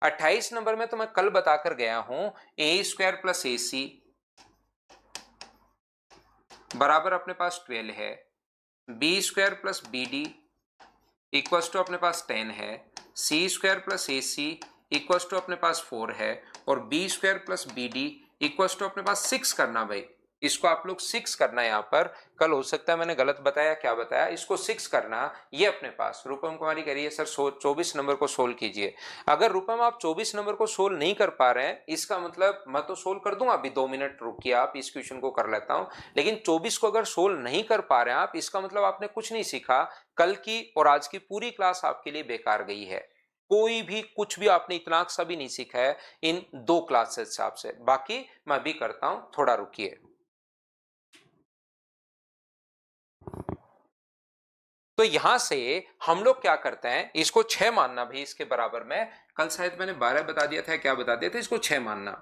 28 नंबर में तो मैं कल बताकर गया हूं ए स्क्वायर प्लस ए सी बराबर अपने पास 12 है, B square plus B D equals to अपने पास 10 है, C square plus A C equals to अपने पास 4 है और B square plus B D equals to अपने पास 6 करना भाई। इसको आप लोग 6 करना है। यहाँ पर कल हो सकता है मैंने गलत बताया, क्या बताया, इसको 6 करना। ये अपने पास रूपम कुमारी करिए सर 24 नंबर को सोल्व कीजिए। अगर रूपम आप 24 नंबर को सोल्व नहीं कर पा रहे हैं इसका मतलब मैं तो सोल्व कर दूंगा, अभी 2 मिनट रुकिए आप, इस क्वेश्चन को कर लेता हूं। लेकिन 24 को अगर सोल्व नहीं कर पा रहे हैं आप इसका मतलब आपने कुछ नहीं सीखा, कल की और आज की पूरी क्लास आपके लिए बेकार गई है। कोई भी कुछ भी आपने इतना सा भी नहीं सीखा है इन 2 क्लासेस से आपसे। बाकी मैं भी करता हूं, थोड़ा रुकिए। तो यहां से हम लोग क्या करते हैं, इसको 6 मानना भाई इसके बराबर में, कल शायद मैंने 12 बता दिया था, क्या बता दिया था, इसको 6 मानना।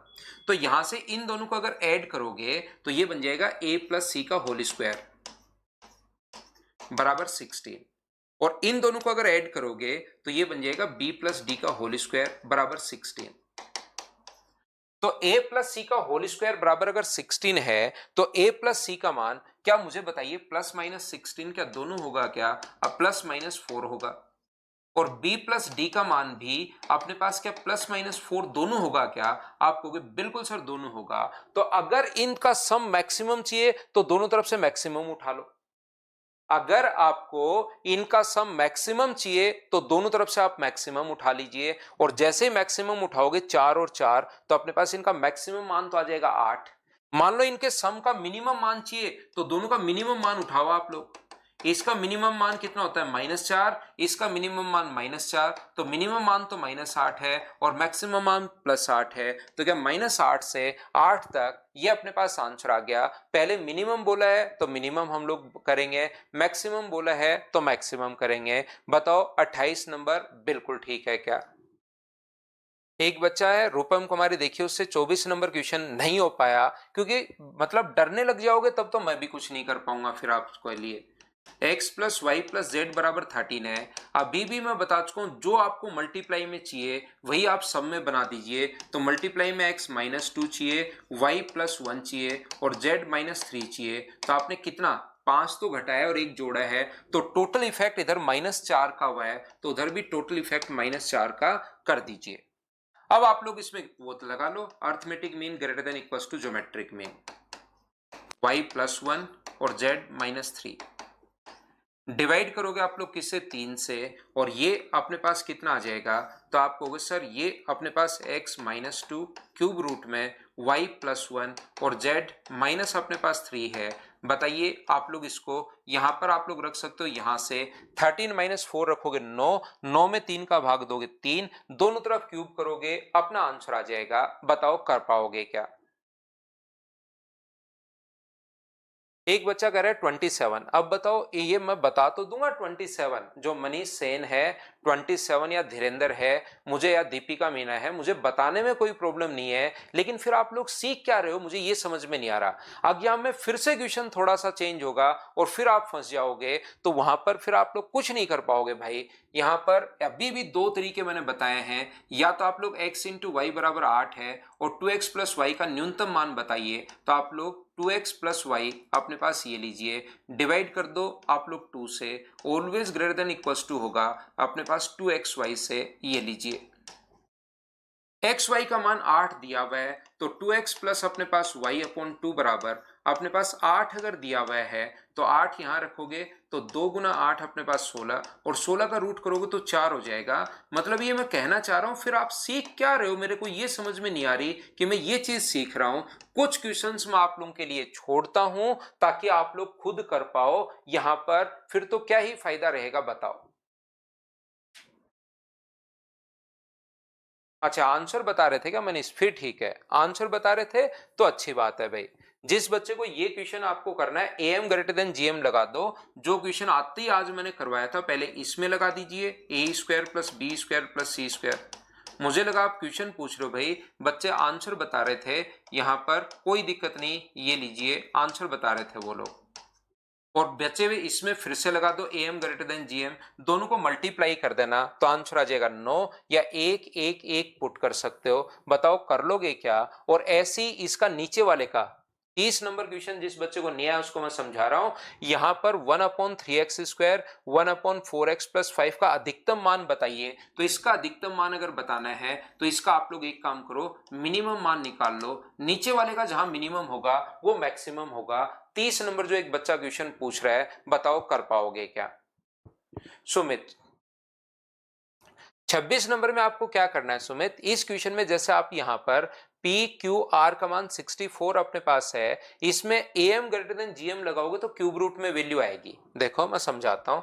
तो यहां से इन दोनों को अगर ऐड करोगे तो ये बन जाएगा a प्लस सी का होल स्क्वायर बराबर 16 और इन दोनों को अगर ऐड करोगे तो ये बन जाएगा b प्लस डी का होल स्क्वायर बराबर 16। तो a प्लस सी का होल स्क्वायर बराबर अगर 16 है तो a प्लस सी का मान क्या मुझे बताइए, प्लस माइनस 16 क्या दोनों होगा क्या? अब प्लस माइनस 4 होगा और b प्लस डी का मान भी अपने पास क्या प्लस माइनस 4 दोनों होगा क्या? आप कहोगे बिल्कुल सर दोनों होगा। तो अगर इनका सम मैक्सिमम चाहिए तो दोनों तरफ से मैक्सिमम उठा लो। अगर आपको इनका सम मैक्सिमम चाहिए तो दोनों तरफ से आप मैक्सिमम उठा लीजिए और जैसे ही मैक्सिमम उठाओगे 4 और 4 तो अपने पास इनका मैक्सिमम मान तो आ जाएगा 8। मान लो इनके सम का मिनिमम मान चाहिए तो दोनों का मिनिमम मान उठाओ आप लोग। इसका मिनिमम मान कितना होता है -4, इसका मिनिमम मान -4, तो मिनिमम मान तो -8 है और मैक्सिमम मान +8 है। तो क्या -8 से 8 तक ये अपने पास आंसर आ गया। पहले मिनिमम बोला है तो मिनिमम हम लोग करेंगे, मैक्सिमम बोला है तो मैक्सिमम करेंगे। बताओ 28 नंबर बिल्कुल ठीक है क्या? एक बच्चा है रूपम कुमारी, देखिए उससे 24 नंबर क्वेश्चन नहीं हो पाया, क्योंकि मतलब डरने लग जाओगे तब तो मैं भी कुछ नहीं कर पाऊंगा फिर आपके लिए। x plus Y plus z बराबर 13 है। अभी भी मैं बता चुका हूं, जो आपको मल्टीप्लाई में चाहिए वही आप सब में बना दीजिए। तो मल्टीप्लाई में x -2 चाहिए, y +1 चाहिए और z -3 चाहिए। तो आपने कितना 5 तो घटाया और एक जोड़ा है, तो टोटल इफेक्ट इधर -4 का हुआ है, तो उधर भी टोटल इफेक्ट -4 का कर दीजिए। अब आप लोग इसमें वो तो लगा लो, arithmetic mean greater than equals to geometric mean, y +1 और z -3 डिवाइड करोगे आप लोग किससे 3 से, और ये अपने पास कितना आ जाएगा, तो आप कहोगे सर ये अपने पास x -2 क्यूब रूट में y +1 और z माइनस अपने पास 3 है। बताइए आप लोग इसको यहां पर आप लोग रख सकते हो, यहां से 13 - 4 रखोगे 9, 9 में 3 का भाग दोगे 3, दोनों तरफ क्यूब करोगे अपना आंसर आ जाएगा। बताओ कर पाओगे क्या? एक बच्चा कह रहा है 27। अब बताओ ये मैं बता तो दूंगा 27, जो मनीष सेन है 27 या धीरेन्द्र है मुझे, या दीपिका मीना है मुझे, बताने में कोई प्रॉब्लम नहीं है, लेकिन फिर आप लोग सीख क्या रहे हो मुझे ये समझ में नहीं आ रहा। एग्जाम में फिर से क्वेश्चन थोड़ा सा चेंज होगा और फिर आप फंस जाओगे, तो वहां पर फिर आप लोग कुछ नहीं कर पाओगे भाई। यहां पर अभी भी दो तरीके मैंने बताए हैं, या तो आप लोग x इंटू वाई बराबर 8 है और 2x प्लस वाई का न्यूनतम मान बताइए, तो आप लोग 2x प्लस वाई अपने पास ये लीजिए, डिवाइड कर दो आप लोग 2 से, always greater than equals to होगा अपने पास 2xy से, ये लीजिए एक्स वाई का मान 8 दिया हुआ है, तो 2x प्लस अपने पास y/2 बराबर अपने पास 8 अगर दिया हुआ है तो 8 यहां रखोगे तो 2 गुना 8 अपने पास 16, और 16 का रूट करोगे तो 4 हो जाएगा। मतलब ये मैं कहना चाह रहा हूं, फिर आप सीख क्या रहे हो, मेरे को ये समझ में नहीं आ रही कि मैं ये चीज सीख रहा हूं। कुछ क्वेश्चंस मैं आप लोगों के लिए छोड़ता हूं ताकि आप लोग खुद कर पाओ, यहां पर फिर तो क्या ही फायदा रहेगा बताओ। अच्छा आंसर बता रहे थे क्या मनीष? फिर ठीक है, आंसर बता रहे थे तो अच्छी बात है भाई। जिस बच्चे को ये क्वेश्चन आपको करना है am ग्रेटर देन gm लगा दो, जो क्वेश्चन आते ही आज मैंने करवाया था पहले इसमें लगा दीजिए a² + b² + c²। मुझे लगा आप क्वेश्चन पूछ रहे हो भाई, बच्चे आंसर बता रहे थे, यहां पर कोई दिक्कत नहीं, ये लीजिए आंसर बता रहे थे वो लोग। और बचे हुए इसमें फिर से लगा दो am ग्रेटर देन gm, दोनों को मल्टीप्लाई कर देना तो आंसर आ जाएगा 9, या 1 1 1 पुट कर सकते हो। बताओ कर लोगे क्या? और ऐसे ही इसका नीचे वाले का 30 नंबर क्वेश्चन, जिस बच्चे को नहीं आया उसको मैं समझा रहा हूं, यहां पर 1/3x², 1/4x + 5 का अधिकतम मान बताइए। तो इसका अधिकतम मान अगर बताना है तो इसका आप लोग एक काम करो, मिनिमम मान निकाल लो, नीचे वाले का जहां मिनिमम होगा वो मैक्सिमम होगा। 30 नंबर जो एक बच्चा क्वेश्चन पूछ रहा है, बताओ कर पाओगे क्या? सुमित 26 नंबर में आपको क्या करना है सुमित, इस क्वेश्चन में जैसे आप यहां पर पी क्यू आर का मान 64 अपने पास है, इसमें am ग्रेटर देन gm लगाओगे तो क्यूब रूट में वैल्यू आएगी। देखो मैं समझाता हूं,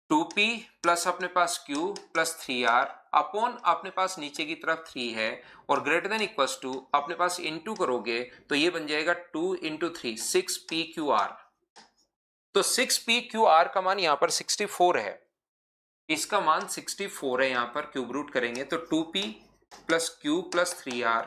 2p प्लस अपने पास q प्लस 3r अपॉन अपने पास नीचे की तरफ 3 है, और ग्रेटर देन इक्वल्स टू अपने पास इनटू करोगे तो ये बन जाएगा 2 × 3 6pqr। तो 6pqr का मान यहां पर 64 है, इसका मान 64 है, यहां पर क्यूब रूट करेंगे तो 2p plus q plus 3r,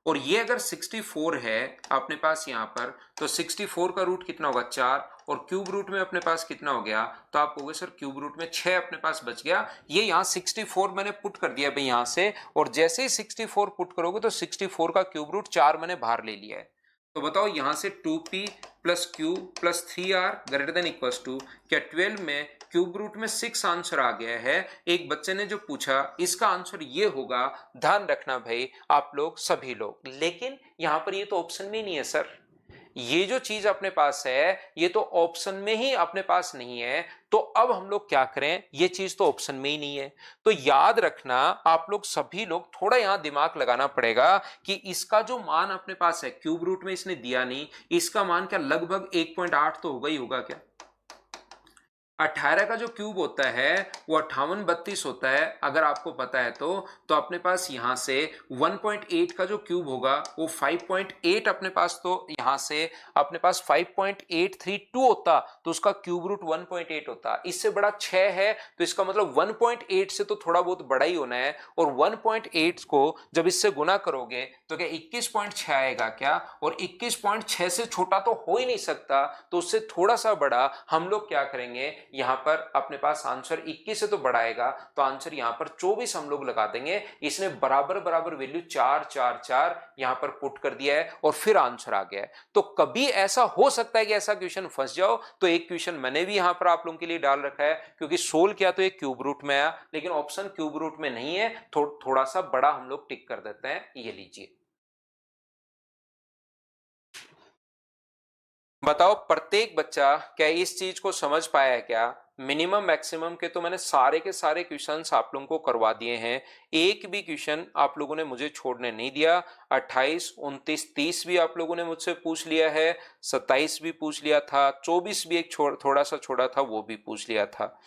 और ये अगर 64 है अपने पास यहां पर, तो 64 का रूट कितना होगा 4, और क्यूब रूट में अपने पास कितना हो गया, तो आप कहोगे सर क्यूब रूट में 6 अपने पास बच गया। ये यहाँ 64 मैंने पुट कर दिया भाई यहां से, और जैसे ही 64 पुट करोगे तो 64 का क्यूब रूट 4 मैंने बाहर ले लिया है। तो बताओ यहां से 2p plus Q plus 3r greater than equals to, क्या 12 में क्यूब रूट में 6 आंसर आ गया है। एक बच्चे ने जो पूछा इसका आंसर ये होगा, ध्यान रखना भाई आप लोग सभी लोग। लेकिन यहां पर ये तो ऑप्शन में नहीं है सर, ये जो चीज अपने पास है ये तो ऑप्शन में ही अपने पास नहीं है, तो अब हम लोग क्या करें, ये चीज तो ऑप्शन में ही नहीं है। तो याद रखना आप लोग सभी लोग, थोड़ा यहां दिमाग लगाना पड़ेगा कि इसका जो मान अपने पास है क्यूब रूट में इसने दिया नहीं, इसका मान क्या लगभग 1.8 तो होगा ही होगा क्या? 18 का जो क्यूब होता है वो 5832 होता है, अगर आपको पता है तो अपने पास यहाँ से 1.8 का जो क्यूब होगा वो 5.8 अपने पास, तो यहाँ से अपने पास 5.832 होता तो उसका क्यूब रूट 1.8 होता। इससे बड़ा 6 है तो इसका मतलब 1.8 से तो थोड़ा बहुत बड़ा ही होना है, और 1.8 को जब इससे गुना करोगे तो क्या 21.6 आएगा क्या, और 21.6 से छोटा तो हो ही नहीं सकता, तो उससे थोड़ा सा बड़ा हम लोग क्या करेंगे, यहां पर अपने पास आंसर 21 से तो बड़ा आएगा तो आंसर यहां पर 24 हम लोग लगा देंगे। इसने बराबर बराबर वैल्यू 4 4 4 यहां पर पुट कर दिया है और फिर आंसर आ गया है। तो कभी ऐसा हो सकता है कि ऐसा क्वेश्चन फंस जाओ, तो एक क्वेश्चन मैंने भी यहां पर आप लोगों के लिए डाल रखा है, क्योंकि सोल्व किया तो एक क्यूब रूट में आया, लेकिन ऑप्शन क्यूब रूट में नहीं है, थोड़ा सा बड़ा हम लोग टिक कर देते हैं। ये लीजिए, बताओ प्रत्येक बच्चा क्या इस चीज को समझ पाया है क्या। मिनिमम मैक्सिमम के तो मैंने सारे के सारे क्वेश्चंस आप लोगों को करवा दिए हैं, एक भी क्वेश्चन आप लोगों ने मुझे छोड़ने नहीं दिया। 28 29 30 भी आप लोगों ने मुझसे पूछ लिया है, 27 भी पूछ लिया था, 24 भी एक थोड़ा सा छोड़ा था वो भी पूछ लिया था।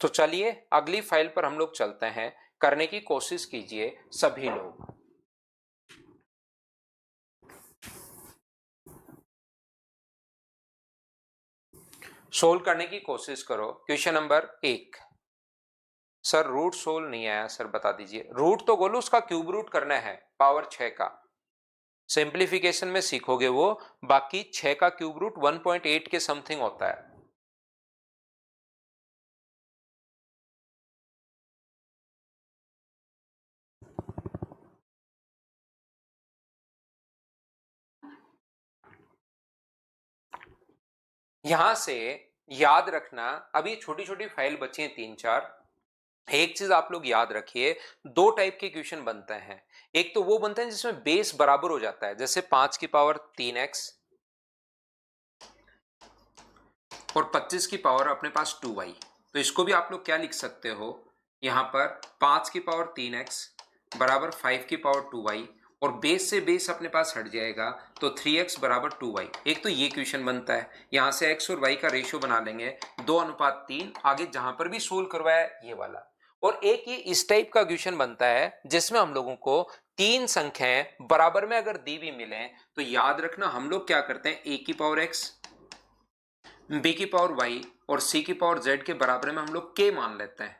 तो चलिए अगली फाइल पर हम लोग चलते हैं, करने की कोशिश कीजिए सभी लोग। सोल्व करने की कोशिश करो। Question number 1। Sir root solve नहीं आया, सर बता दीजिए। रूट तो बोलो, उसका क्यूब रूट करना है पावर 6 का। सिंप्लीफिकेशन में सीखोगे वो, बाकी 6 का क्यूब रूट 1.8 के समथिंग होता है। यहां से याद रखना, अभी छोटी छोटी फाइल बची हैं 3 4। एक चीज आप लोग याद रखिए, दो टाइप के क्वेश्चन बनते हैं। एक तो वो बनते हैं जिसमें बेस बराबर हो जाता है, जैसे 5 की पावर 3x और 25 की पावर अपने पास 2y। तो इसको भी आप लोग क्या लिख सकते हो, यहां पर 5 की पावर 3x बराबर 5 की पावर 2y, और बेस से बेस अपने पास हट जाएगा तो 3x बराबर 2y। एक तो ये क्वेश्चन बनता है, यहां से x और y का रेशियो बना लेंगे 2:3। आगे जहां पर भी सोल्व करवाया ये वाला। और एक ये इस टाइप का क्वेश्चन बनता है जिसमें हम लोगों को तीन संख्याएं बराबर में अगर दी भी मिले तो याद रखना हम लोग क्या करते हैं, a की पावर x, b की पावर y और c की पावर z के बराबर में हम लोग k मान लेते हैं।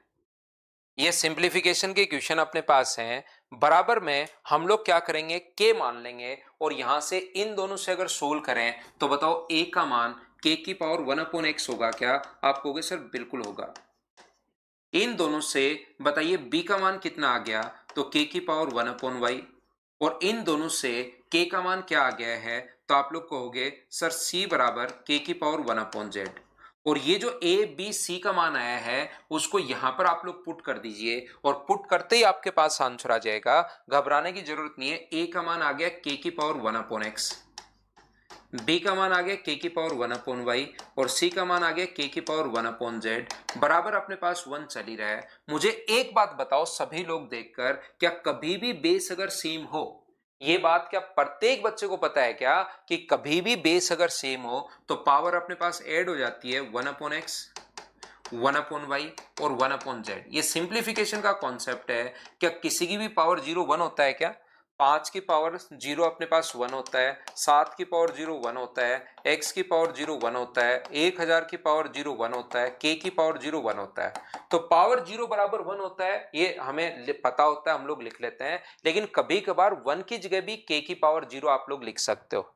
ये सिंप्लीफिकेशन के क्वेश्चन अपने पास हैं, बराबर में हम लोग क्या करेंगे, k मान लेंगे, और यहां से इन दोनों से अगर सोल्व करें तो बताओ a का मान k की पावर 1/x होगा क्या। आप कहोगे सर बिल्कुल होगा। इन दोनों से बताइए b का मान कितना आ गया, तो k की पावर 1/y, और इन दोनों से k का मान क्या आ गया है, तो आप लोग कहोगे सर c बराबर k की पावर 1/z। और ये जो a b c का मान आया है उसको यहां पर आप लोग पुट कर दीजिए, और पुट करते ही आपके पास आंसर आ जाएगा। घबराने की जरूरत नहीं है। a का मान आ गया k की पावर 1/x, b का मान आ गया k की पावर 1/y, और c का मान आ गया k की पावर 1/z। बराबर अपने पास 1 चल ही रहा है। मुझे एक बात बताओ सभी लोग देखकर, क्या कभी भी बेस अगर सेम हो, ये बात क्या प्रत्येक बच्चे को पता है क्या, कि कभी भी बेस अगर सेम हो तो पावर अपने पास ऐड हो जाती है 1/x, 1/y और 1/z। ये सिंप्लीफिकेशन का कॉन्सेप्ट है। क्या किसी की भी पावर 0 1 होता है क्या। 5 की पावर 0 अपने पास 1 होता है, 7 की पावर 0 1 होता है, x की पावर 0 1 होता है, 1000 की पावर 0 1 होता है, k की पावर 0 1 होता है। तो पावर 0 बराबर 1 होता है, ये हमें पता होता है, हम लोग लिख लेते हैं। लेकिन कभी कभार 1 की जगह भी k की पावर 0 आप लोग लिख सकते हो।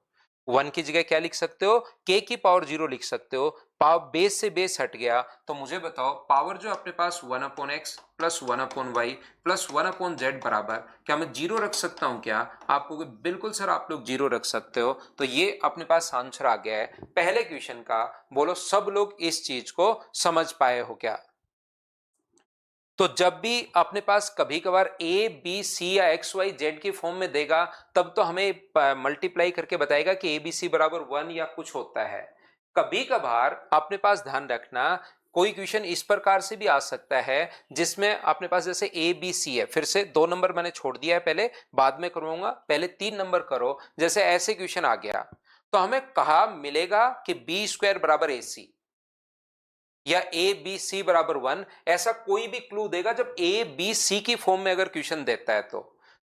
1 की जगह क्या लिख सकते हो, k की पावर 0 लिख सकते हो। पावर बेस से बेस हट गया, तो मुझे बताओ पावर जो अपने पास 1/x plus 1/y plus 1/z बराबर, क्या मैं 0 रख सकता हूं क्या। आपको बिल्कुल सर आप लोग 0 रख सकते हो। तो ये अपने पास आंसर आ गया है पहले क्वेश्चन का। बोलो सब लोग इस चीज को समझ पाए हो क्या। तो जब भी अपने पास कभी कभार ए बी सी या एक्स वाई जेड की फॉर्म में देगा, तब तो हमें मल्टीप्लाई करके बताएगा कि ए बी सी बराबर 1 या कुछ होता है। कभी कभार अपने पास ध्यान रखना, कोई क्वेश्चन इस प्रकार से भी आ सकता है जिसमें अपने पास जैसे ए बी सी है, फिर से 2 नंबर मैंने छोड़ दिया है, पहले बाद में करूंगा, पहले 3 नंबर करो। जैसे ऐसे क्वेश्चन आ गया तो हमें कहा मिलेगा कि बी स्क्वायर बराबर ए सी या ए बी सी बराबर 1, ऐसा कोई भी क्लू देगा जब ए बी सी की फॉर्म में अगर क्वेश्चन देता है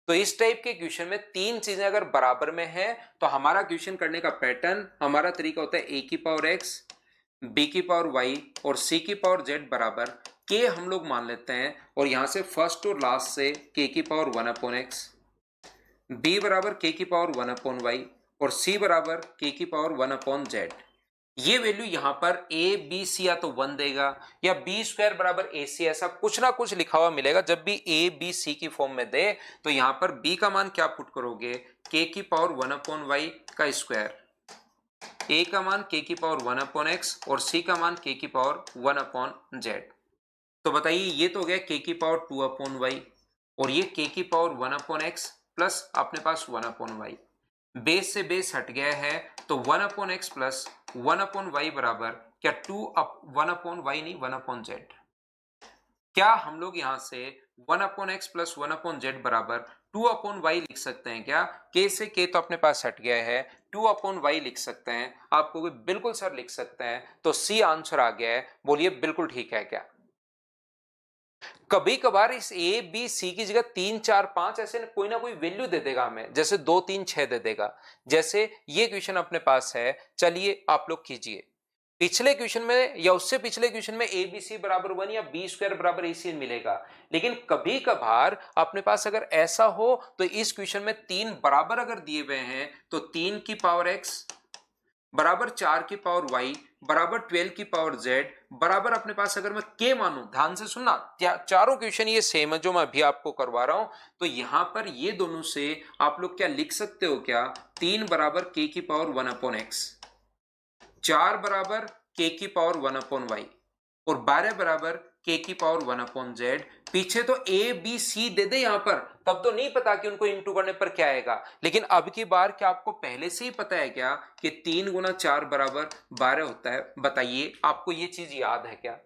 तो इस टाइप के क्वेश्चन में 3 चीजें अगर बराबर में है तो हमारा क्वेश्चन करने का पैटर्न, हमारा तरीका होता है ए की पावर एक्स, बी की पावर वाई और सी की पावर जेड बराबर के हम लोग मान लेते हैं, और यहां से फर्स्ट और लास्ट से के की पावर 1 अपॉन एक्स, बी बराबर के की पावर 1 अपॉन वाई और सी बराबर के की पावर 1 अपॉन जेड। ये वैल्यू यहां पर ए बी सी या तो 1 देगा या बी स्क्वायर बराबर ए सी, ऐसा कुछ ना कुछ लिखा हुआ मिलेगा। जब भी ए बी सी की फॉर्म में दे तो यहां पर बी का मान क्या पुट करोगे, के की पावर 1 अपॉन वाई का स्क्वायर, ए का मान के की पावर 1 अपॉन एक्स और सी का मान के की पावर 1 अपॉन जेड। तो बताइए ये तो हो गया के की पावर 2 अपॉन वाई और ये के की पावर 1 अपॉन एक्स प्लस अपने पास 1 अपॉन वाई। बेस से बेस हट गया है तो 1 upon x plus 1 upon y बराबर क्या 1 अपॉन वाई नहीं 1 अपॉन जेड। क्या हम लोग यहां से 1 upon x plus 1 upon Z बराबर 2 अपॉन वाई लिख सकते हैं क्या? के से के तो अपने पास हट गया है, 2 अपॉन वाई लिख सकते हैं। आपको बिल्कुल सर लिख सकते हैं, तो सी आंसर आ गया है। बोलिए बिल्कुल ठीक है क्या? कभी कभार इस ए बी सी की जगह 3 4 5 ऐसे कोई ना कोई वैल्यू दे देगा हमें, जैसे 2 3 6 दे देगा। जैसे ये क्वेश्चन अपने पास है, चलिए आप लोग कीजिए। पिछले क्वेश्चन में या उससे पिछले क्वेश्चन में ए बी सी बराबर 1 या बी स्क्वायर बराबर ए सी मिलेगा, लेकिन कभी कभार अपने पास अगर ऐसा हो तो इस क्वेश्चन में 3 बराबर अगर दिए हुए हैं तो 3 की पावर एक्स बराबर 4 की पावर y बराबर 12 की पावर z बराबर अपने पास अगर मैं k मानूं, ध्यान से सुनना, चारों क्वेश्चन ये सेम है जो मैं अभी आपको करवा रहा हूं। तो यहां पर ये दोनों से आप लोग क्या लिख सकते हो क्या, 3 बराबर k की पावर 1 अपॉन एक्स, 4 बराबर k की पावर 1 अपॉन वाई और 12 बराबर k की पावर 1 अपॉन जेड। पीछे तो ए बी सी दे दे यहां पर, तब तो नहीं पता कि उनको इंटू करने पर क्या आएगा, लेकिन अब की बार क्या आपको पहले से ही पता है क्या कि 3 गुना 4 बराबर 12 होता है? बताइए आपको ये चीज याद है क्या?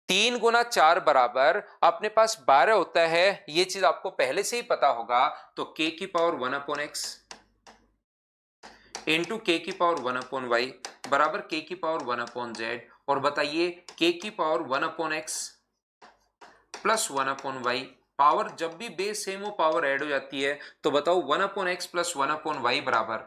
3 गुना 4 बराबर अपने पास 12 होता है, ये चीज आपको पहले से ही पता होगा। तो k की पावर 1 अपॉन एक्स इंटू के की पावर 1 अपॉन वाई बराबर के की पावर 1 अपॉन जेड, और बताइए के की power 1 upon x plus 1 upon y. Power जब भी बेस सेम हो पावर ऐड हो जाती है, तो बताओ 1 upon x plus 1 upon y बराबर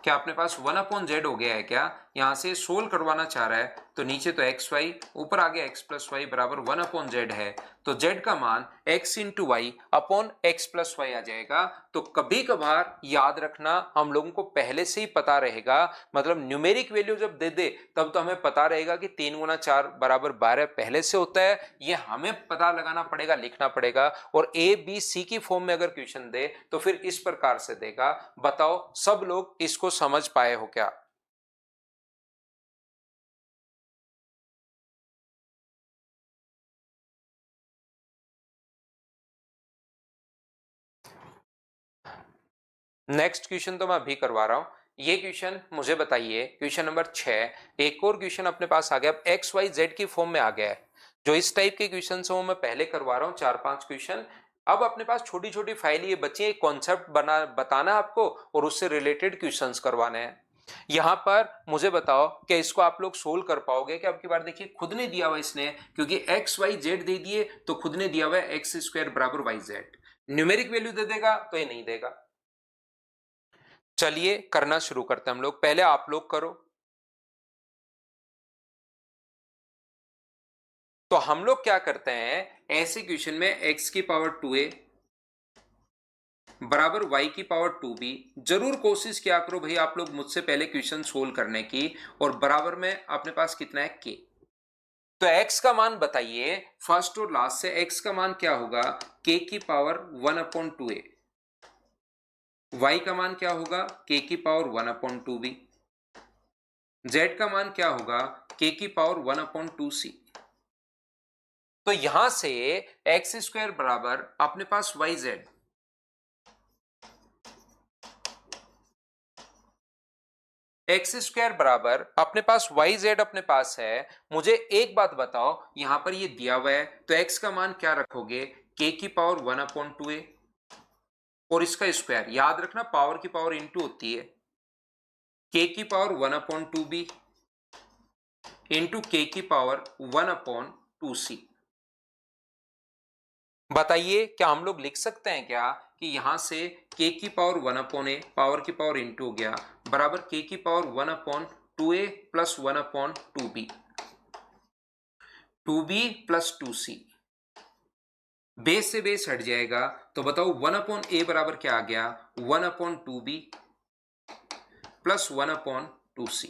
क्या अपने पास 1 अपॉन जेड हो गया है क्या? यहां से सोल्व करवाना चाह रहा है तो नीचे तो एक्स वाई, ऊपर आ गया एक्स प्लस वाई बराबर 1 अपॉन जेड है, तो जेड का मान X into Y upon x plus Y आ जाएगा। तो कभी कभार याद रखना, हम लोगों को पहले से ही पता रहेगा, मतलब न्यूमेरिक वैल्यू जब दे दे तब तो हमें पता रहेगा कि 3 गुना 4 बराबर 12 पहले से होता है, ये हमें पता लगाना पड़ेगा, लिखना पड़ेगा। और ए बी सी की फॉर्म में अगर क्वेश्चन दे तो फिर इस प्रकार से देगा। बताओ सब लोग इसको समझ पाए हो क्या? नेक्स्ट क्वेश्चन तो मैं अभी करवा रहा हूं। ये क्वेश्चन मुझे बताइए, क्वेश्चन नंबर 6, एक और क्वेश्चन अपने पास आ गया, अब एक्स वाई जेड की फॉर्म में आ गया है। जो इस टाइप के क्वेश्चन वो मैं पहले करवा रहा हूं 4-5 क्वेश्चन। अब अपने पास छोटी छोटी फाइल ये बची है, कॉन्सेप्ट बना बताना आपको और उससे रिलेटेड क्वेश्चंस करवाने हैं। यहां पर मुझे बताओ कि इसको आप लोग सोल्व कर पाओगे कि? अब की बार देखिए खुद ने दिया हुआ इसने, क्योंकि एक्स वाई जेड दे दिए तो खुद ने दिया हुआ है एक्स स्क्वायर बराबर वाई जेड। न्यूमेरिक वैल्यू दे देगा तो ये नहीं देगा। चलिए करना शुरू करते हैं हम लोग, पहले आप लोग करो। तो हम लोग क्या करते हैं, ऐसे क्वेश्चन में x की पावर 2a बराबर y की पावर 2b, जरूर कोशिश किया करो भाई आप लोग मुझसे पहले क्वेश्चन सोल्व करने की, और बराबर में अपने पास कितना है k। तो x का मान बताइए, फर्स्ट और लास्ट से x का मान क्या होगा, k की पावर 1 अपॉन 2a, y का मान क्या होगा k की पावर 1 अपॉन 2b, z का मान क्या होगा k की पावर 1 अपॉन 2c। तो यहां से एक्स स्क्वायर बराबर अपने पास वाई जेड, एक्स स्क्वायर बराबर अपने पास वाई जेड अपने पास है। मुझे एक बात बताओ, यहां पर ये दिया हुआ है तो एक्स का मान क्या रखोगे, के की पावर 1/2a और इसका स्क्वायर, याद रखना पावर की पावर इंटू होती है, के की पावर 1/2b इंटू के की पावर 1/2c। बताइए क्या हम लोग लिख सकते हैं क्या कि यहां से k की पावर 1/a पावर की पावर इंटू हो गया बराबर k की power 1/2a plus 1/2b, 2b plus 2c, base से बेस हट जाएगा तो बताओ 1/a बराबर क्या आ गया, 1/2b प्लस 1/2c।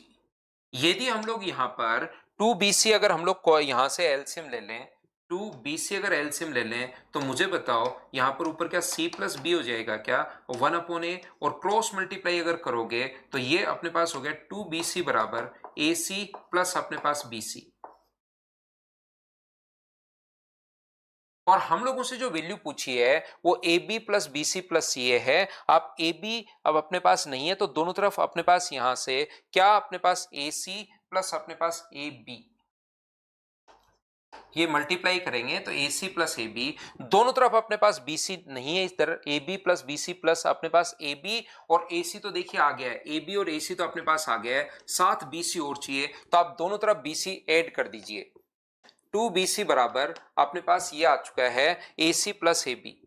यदि हम लोग यहां पर 2bc अगर हम लोग यहां से एलसीएम ले लें, 2bc अगर एलसीएम ले लें तो मुझे बताओ यहां पर ऊपर क्या c प्लस बी हो जाएगा क्या, 1/a और क्रॉस मल्टीप्लाई अगर करोगे तो ये अपने पास हो गया 2bc बराबर ac प्लस अपने पास bc। और हम लोगों से जो वैल्यू पूछी है वो A B plus B C plus C A है। आप ए बी अब अपने पास नहीं है तो दोनों तरफ अपने पास यहां से क्या अपने पास ए सी प्लस अपने पास ए बी, ये मल्टीप्लाई करेंगे तो ए सी प्लस ए बी, दोनों तरफ अपने पास बी सी नहीं है, इस तरह A B plus B C plus अपने पास ए बी और ए सी तो देखिए आ गया है, ए बी और ए सी तो अपने पास आ गया है, साथ बी सी और चाहिए तो आप दोनों तरफ बी सी ऐड कर दीजिए, 2bc बराबर अपने पास ये आ चुका है ac प्लस ए बी।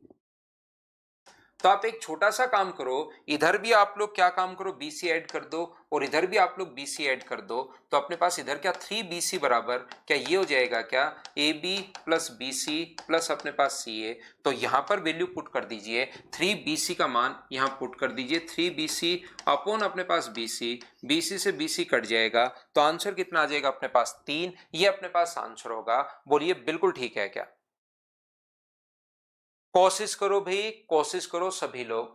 तो आप एक छोटा सा काम करो, इधर भी आप लोग क्या काम करो bc ऐड कर दो और इधर भी आप लोग bc ऐड कर दो तो अपने पास इधर क्या 3bc बराबर क्या ये हो जाएगा क्या ab प्लस bc प्लस अपने पास ca। तो यहां पर वैल्यू पुट कर दीजिए, 3bc का मान यहां पुट कर दीजिए, 3bc अपॉन अपने पास bc, bc से bc कट जाएगा तो आंसर कितना आ जाएगा अपने पास 3, ये अपने पास आंसर होगा। बोलिए बिल्कुल ठीक है क्या? कोशिश करो भाई, कोशिश करो सभी लोग।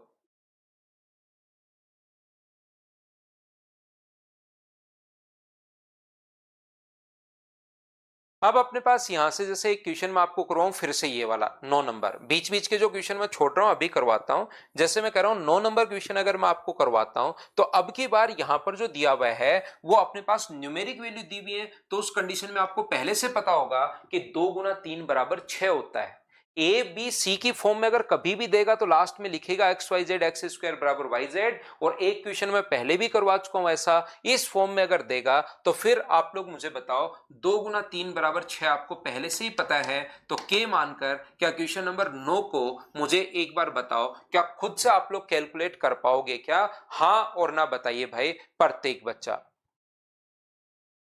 अब अपने पास यहां से जैसे एक क्वेश्चन मैं आपको करवाऊं फिर से ये वाला 9 नंबर, बीच बीच के जो क्वेश्चन मैं छोड़ रहा हूं अभी करवाता हूं। जैसे मैं कह रहा हूं 9 नंबर क्वेश्चन अगर मैं आपको करवाता हूं तो अब की बार यहां पर जो दिया हुआ है वो अपने पास न्यूमेरिक वैल्यू दी हुई है, तो उस कंडीशन में आपको पहले से पता होगा कि 2 गुना 3 बराबर 6 होता है। ए बी सी की फॉर्म में अगर कभी भी देगा तो लास्ट में लिखेगा x y z x square बराबर वाई जेड, और एक क्वेश्चन में पहले भी करवा चुका हूं ऐसा, इस फॉर्म में अगर देगा तो फिर आप लोग मुझे बताओ 2 गुना 3 बराबर 6 आपको पहले से ही पता है तो के मानकर क्या क्वेश्चन नंबर 9 को मुझे एक बार बताओ, क्या खुद से आप लोग कैलकुलेट कर पाओगे क्या? हाँ और ना बताइए भाई प्रत्येक बच्चा।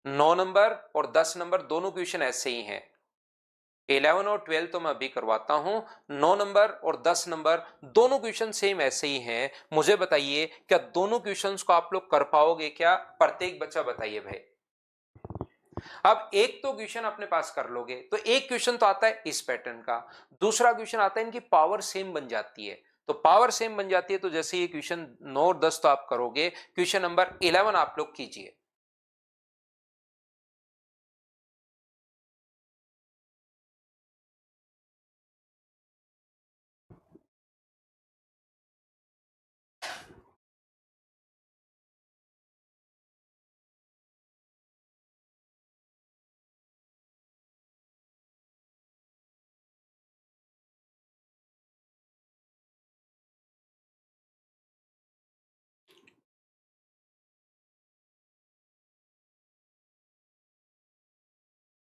9 नंबर और 10 नंबर दोनों क्वेश्चन ऐसे ही हैं, 11 और 12 तो मैं अभी करवाता हूं, 9 नंबर और 10 नंबर दोनों क्वेश्चन सेम ऐसे ही हैं। मुझे बताइए क्या दोनों क्वेश्चंस को आप लोग कर पाओगे क्या? प्रत्येक बच्चा बताइए भाई। अब एक तो क्वेश्चन अपने पास कर लोगे तो एक क्वेश्चन तो आता है इस पैटर्न का, दूसरा क्वेश्चन आता है इनकी पावर सेम बन जाती है। तो पावर सेम बन जाती है तो जैसे ये क्वेश्चन 9 और 10 तो आप करोगे, क्वेश्चन नंबर 11 आप लोग कीजिए।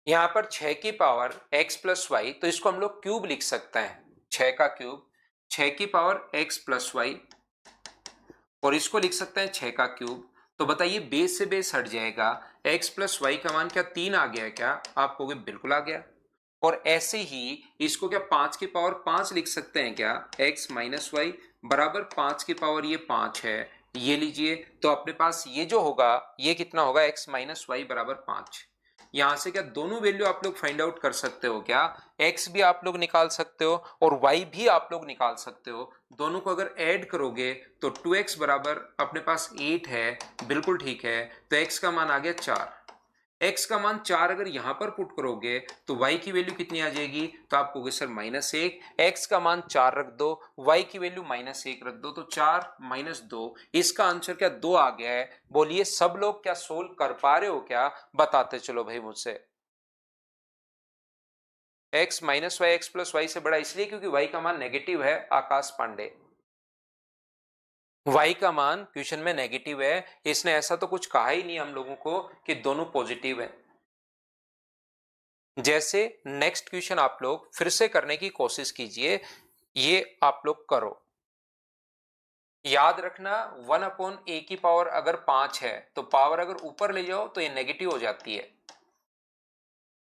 यहां पर 6 की पावर x प्लस वाई, तो इसको हम लोग क्यूब लिख सकते हैं, 6 का क्यूब, 6 की पावर x प्लस वाई, और इसको लिख सकते हैं 6 का क्यूब। तो बताइए बेस से बेस हट जाएगा, x प्लस वाई का मान क्या 3 आ गया क्या? आप कहोगे बिल्कुल आ गया। और ऐसे ही इसको क्या 5 की पावर 5 लिख सकते हैं क्या, x माइनस वाई बराबर 5 की पावर ये 5 है, ये लीजिए। तो अपने पास ये जो होगा ये कितना होगा, x माइनस वाई बराबर 5। यहां से क्या दोनों वैल्यू आप लोग फाइंड आउट कर सकते हो क्या, x भी आप लोग निकाल सकते हो और y भी आप लोग निकाल सकते हो। दोनों को अगर ऐड करोगे तो 2x बराबर अपने पास 8 है, बिल्कुल ठीक है। तो x का मान आ गया 4, x का मान 4 अगर यहां पर पुट करोगे तो y की वैल्यू कितनी आ जाएगी, तो आप कहोगे सर -1, x का मान 4 रख दो, y की वैल्यू -1 रख दो, तो 4 -2, इसका आंसर क्या 2 आ गया है। बोलिए सब लोग क्या सोल्व कर पा रहे हो क्या, बताते चलो भाई मुझसे। x minus y x plus y से बड़ा इसलिए क्योंकि y का मान नेगेटिव है आकाश पांडे, y का मान क्वेश्चन में नेगेटिव है, इसने ऐसा तो कुछ कहा ही नहीं हम लोगों को कि दोनों पॉजिटिव है। जैसे नेक्स्ट क्वेश्चन आप लोग फिर से करने की कोशिश कीजिए, ये आप लोग करो। याद रखना 1/a की पावर अगर 5 है तो पावर अगर ऊपर ले जाओ तो ये नेगेटिव हो जाती है।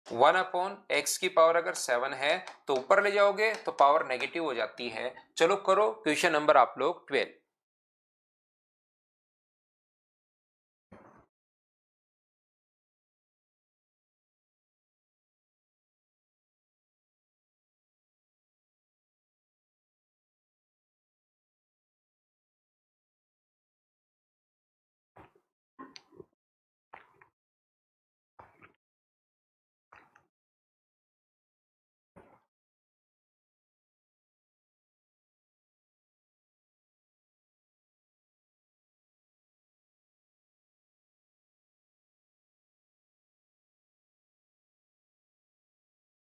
1/x की पावर अगर 7 है तो ऊपर ले जाओगे तो पावर नेगेटिव हो जाती है। चलो करो क्वेश्चन नंबर आप लोग 12।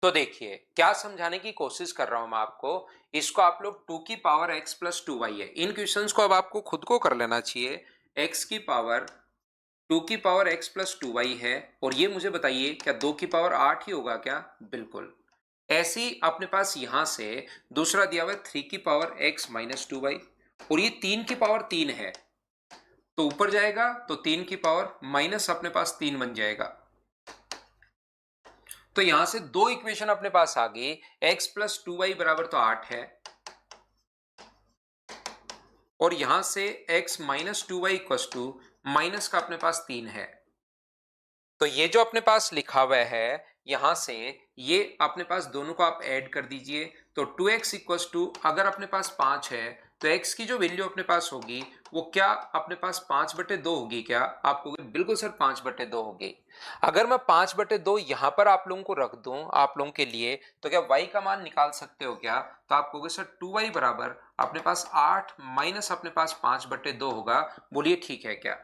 तो देखिए क्या समझाने की कोशिश कर रहा हूं मैं आपको, इसको आप लोग 2 की पावर x प्लस 2y है, इन क्वेश्चंस को अब आपको खुद को कर लेना चाहिए। x की पावर 2 की पावर x प्लस 2y है, और ये मुझे बताइए क्या 2 की पावर 8 ही होगा क्या, बिल्कुल। ऐसे ही अपने पास यहां से दूसरा दिया हुआ है 3 की पावर x माइनस 2y, और ये 3 की पावर 3 है तो ऊपर जाएगा तो 3 की पावर माइनस अपने पास 3 बन जाएगा। तो यहां से दो इक्वेशन अपने पास आ गई, x प्लस 2y बराबर तो 8 है, और यहां से x minus 2y equals to minus का अपने पास 3 है। तो ये जो अपने पास लिखा हुआ है यहां से ये अपने पास दोनों को आप ऐड कर दीजिए, तो 2x इक्वस टू अगर अपने पास 5 है तो x की जो वैल्यू अपने पास होगी वो क्या अपने पास 5/2 होगी क्या, आप कहोगे बिल्कुल सर 5/2 होगी। अगर मैं 5/2 यहां पर आप लोगों को रख दूं आप लोगों के लिए, तो क्या y का मान निकाल सकते हो क्या, तो आप कहोगे सर 2y बराबर अपने पास 8 माइनस अपने पास 5/2 होगा। बोलिए ठीक है क्या।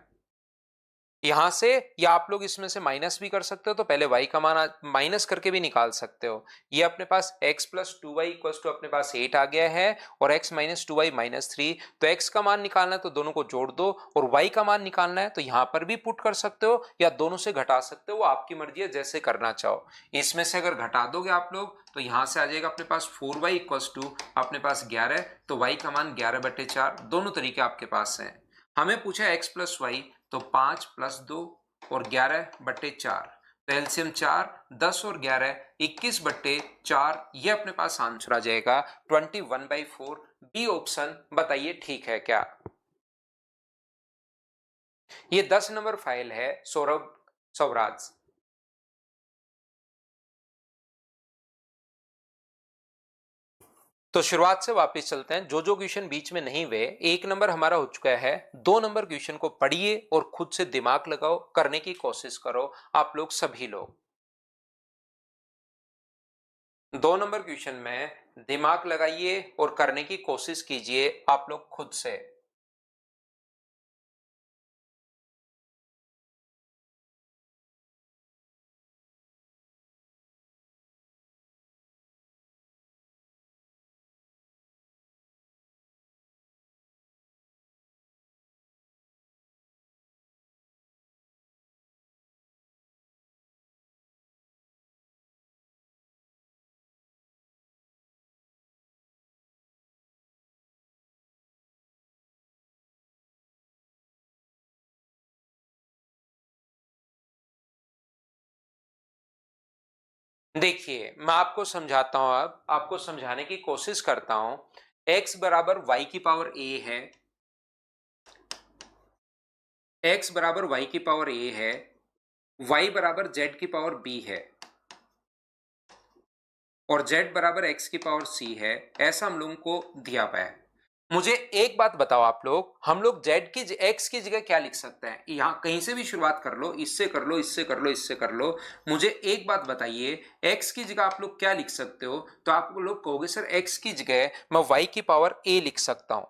यहां से या आप लोग इसमें से माइनस भी कर सकते हो, तो पहले y का मान माइनस करके भी निकाल सकते हो। ये अपने पास x plus 2y equal to अपने पास 8 आ गया है, और x माइनस 2y -3, तो x का मान निकालना है तो दोनों को जोड़ दो, और y का मान निकालना है तो यहां पर भी पुट कर सकते हो या दोनों से घटा सकते हो, वो आपकी मर्जी है जैसे करना चाहो। इसमें से अगर घटा दोगे आप लोग तो यहां से आ जाएगा अपने पास 4y इक्वल टू अपने पास 11, तो y का मान 11/4, दोनों तरीके आपके पास हैं। हमें पूछा x प्लस वाई, तो 5 + 2 और 11/4, तो एलसीएम 4, 10 और 11 21/4, ये अपने पास आंसर आ जाएगा 21/4, बी ऑप्शन। बताइए ठीक है क्या। ये 10 नंबर फाइल है सौरभ सौराज। तो शुरुआत से वापस चलते हैं, जो जो क्वेश्चन बीच में नहीं हुए, 1 नंबर हमारा हो चुका है, 2 नंबर क्वेश्चन को पढ़िए और खुद से दिमाग लगाओ, करने की कोशिश करो आप लोग सभी लोग। 2 नंबर क्वेश्चन में दिमाग लगाइए और करने की कोशिश कीजिए आप लोग खुद से। देखिए मैं आपको समझाता हूं, अब आपको समझाने की कोशिश करता हूं। x बराबर y की पावर a है, x बराबर y की पावर a है, y बराबर z की पावर b है, और z बराबर x की पावर c है, ऐसा हम लोगों को दिया हुआ है। मुझे एक बात बताओ आप लोग, हम लोग z की x की जगह क्या लिख सकते हैं? यहाँ कहीं से भी शुरुआत कर लो, इससे कर लो, इससे कर लो, इससे कर लो। मुझे एक बात बताइए, x की जगह आप लोग क्या लिख सकते हो? तो आप लोग कहोगे सर x की जगह मैं y की पावर a लिख सकता हूं।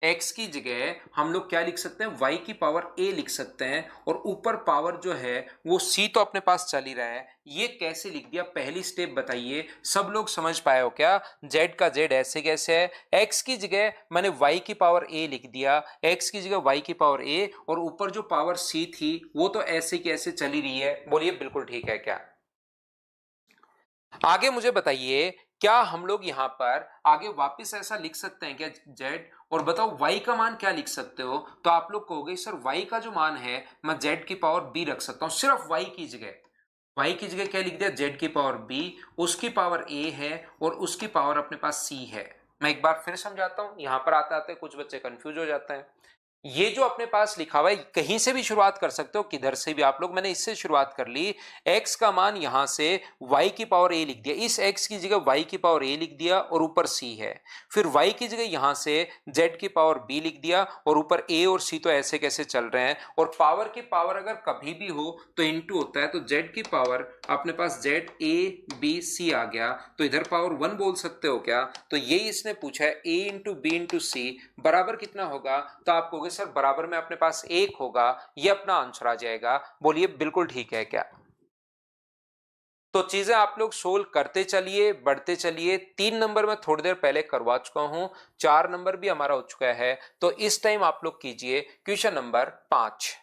x की जगह हम लोग क्या लिख सकते हैं? y की पावर a लिख सकते हैं, और ऊपर पावर जो है वो c तो अपने पास चल ही रहा है। ये कैसे लिख दिया? पहली स्टेप बताइए, सब लोग समझ पाए हो क्या? z का z ऐसे कैसे है? x की जगह मैंने y की पावर a लिख दिया, x की जगह y की पावर a, और ऊपर जो पावर c थी वो तो ऐसे की ऐसे चली रही है। बोलिए बिल्कुल ठीक है क्या? आगे मुझे बताइए, क्या हम लोग यहां पर आगे वापस ऐसा लिख सकते हैं क्या z? और बताओ y का मान क्या लिख सकते हो? तो आप लोग कहोगे सर y का जो मान है मैं z की पावर b रख सकता हूं, सिर्फ y की जगह। y की जगह क्या लिख दिया? z की पावर b, उसकी पावर a है और उसकी पावर अपने पास c है। मैं एक बार फिर समझाता हूं, यहां पर आते आते कुछ बच्चे कंफ्यूज हो जाते हैं। ये जो अपने पास लिखा हुआ है, कहीं से भी शुरुआत कर सकते हो, किधर से भी आप लोग। मैंने इससे शुरुआत कर ली, x का मान यहां से y की पावर a लिख दिया, इस x की जगह y की पावर a लिख दिया और ऊपर c है। फिर y की जगह यहां से z की पावर b लिख दिया और ऊपर a और c तो ऐसे कैसे चल रहे हैं। और पावर की पावर अगर कभी भी हो तो इनटू होता है, तो z की पावर अपने पास z a b c आ गया, तो इधर पावर 1 बोल सकते हो क्या? तो यही इसने पूछा है, a इंटू बी इंटू सी बराबर कितना होगा? तो आप कहोगे सर बराबर में अपने पास 1 होगा, ये अपना आंसर आ जाएगा। बोलिए बिल्कुल ठीक है क्या? तो चीजें आप लोग सोल्व करते चलिए, बढ़ते चलिए। 3 नंबर में थोड़ी देर पहले करवा चुका हूं, 4 नंबर भी हमारा हो चुका है। तो इस टाइम आप लोग कीजिए क्वेश्चन नंबर 5।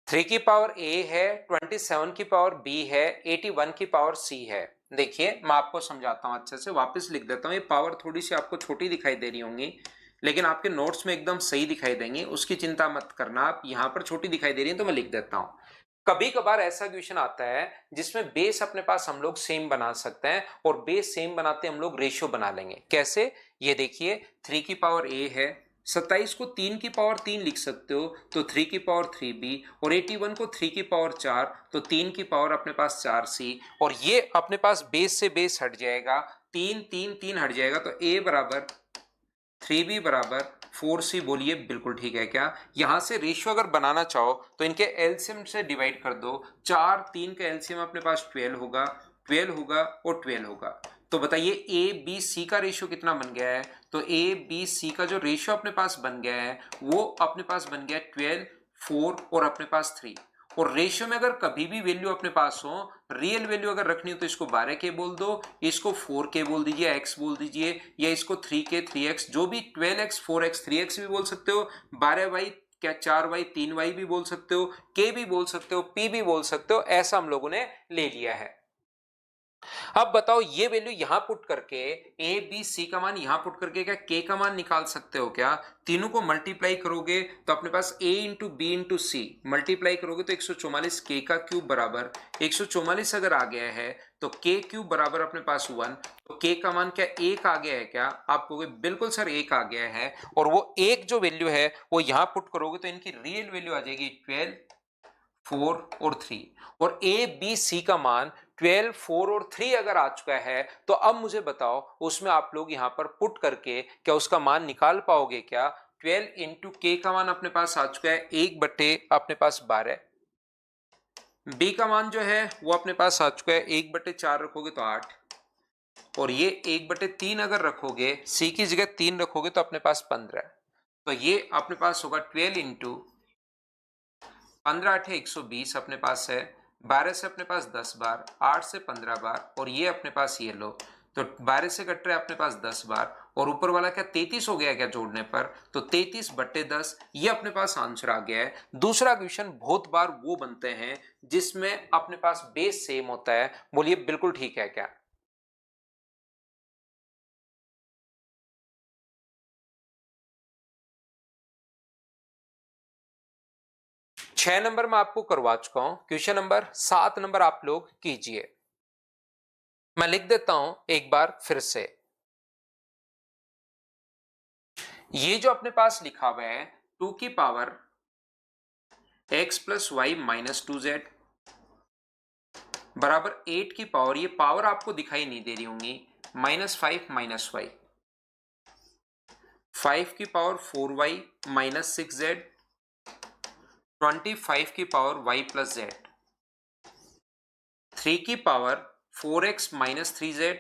3 की पावर a है, 27 की पावर b है, 81 की पावर c है। देखिए मैं आपको समझाता हूं, अच्छे से वापस लिख देता हूं। ये पावर थोड़ी सी आपको छोटी दिखाई दे रही होंगी, लेकिन आपके नोट्स में एकदम सही दिखाई देंगी, उसकी चिंता मत करना आप। यहां पर छोटी दिखाई दे रही है तो मैं लिख देता हूं। कभी कभार ऐसा क्वेश्चन आता है जिसमें बेस अपने पास हम लोग सेम बना सकते हैं, और बेस सेम बनाते हम लोग रेशियो बना लेंगे। कैसे? ये देखिए, 3 की पावर a है, 27 को 3 की पावर 3 लिख सकते हो, तो 3 की पावर 3b, और 81 को 3 की पावर 4, तो 3 की पावर अपने पास 4c। और ये अपने पास बेस से बेस हट जाएगा, 3 3 3 हट जाएगा, तो a बराबर 3b बराबर 4c। बोलिए बिल्कुल ठीक है क्या? यहां से रेशियो अगर बनाना चाहो तो इनके एलसीएम से डिवाइड कर दो। 4 3 का एलसीएम अपने पास 12 होगा, 12 होगा और 12 होगा। तो बताइए ए बी सी का रेशियो कितना बन गया है? तो ए बी सी का जो रेशियो अपने पास बन गया है वो अपने पास बन गया 12, 4 और अपने पास 3। और रेशियो में अगर कभी भी वैल्यू अपने पास हो, रियल वैल्यू अगर रखनी हो, तो इसको 12 के बोल दो, इसको 4 के बोल दीजिए, x बोल दीजिए, या इसको 3 के 3x, जो भी 12x 4x 3x भी बोल सकते हो, 12y क्या 4y 3y भी बोल सकते हो, k भी बोल सकते हो, p भी बोल सकते हो। ऐसा हम लोगों ने ले लिया है। अब बताओ, ये वैल्यू यहां पुट करके ए बी सी का मान यहां पुट करके क्या के का मान निकाल सकते हो क्या? तीनों को मल्टीप्लाई करोगे तो अपने पास ए इंटू बी इंटू सी, मल्टीप्लाई करोगे तो 144 के का क्यूब बराबर 144 अगर आ गया है तो के क्यूब बराबर अपने पास 1। तो के का मान क्या एक आ गया है क्या? आप कहोगे बिल्कुल सर एक आ गया है। और वो एक जो वैल्यू है वो यहां पुट करोगे तो इनकी रियल वैल्यू आ जाएगी 12, 4 और 3। और ए बी सी का मान 12, 4 और 3 अगर आ चुका है तो अब मुझे बताओ उसमें आप लोग यहां पर पुट करके क्या उसका मान निकाल पाओगे क्या? 12 इंटू के का मान अपने पास आ चुका है 1 बटे अपने पास 12। बी का मान जो है वो अपने पास आ चुका है 1/4 रखोगे तो 8, और ये 1/3 अगर रखोगे, सी की जगह 3 रखोगे तो अपने पास 15। तो ये अपने पास होगा 12 इंटू 15 8 120 अपने पास है, 12 से अपने पास 10 बार, 8 से 15 बार, और ये अपने पास ये लो, तो 12 से कट रहा है अपने पास 10 बार, और ऊपर वाला क्या 33 हो गया क्या जोड़ने पर, तो 33/10 ये अपने पास आंसर आ गया है। दूसरा क्वेश्चन बहुत बार वो बनते हैं जिसमें अपने पास बेस सेम होता है, बोलिए बिल्कुल ठीक है क्या? छह नंबर में आपको करवा चुका हूं, क्वेश्चन नंबर 7 नंबर आप लोग कीजिए। मैं लिख देता हूं एक बार फिर से। ये जो अपने पास लिखा हुआ है 2 की power x plus y minus 2z बराबर 8 की पावर, ये पावर आपको दिखाई नहीं दे रही होंगी, -5 माइनस वाई, 5 की पावर 4y माइनस 6z, 25 की पावर y प्लस z, 3 की पावर 4x माइनस 3z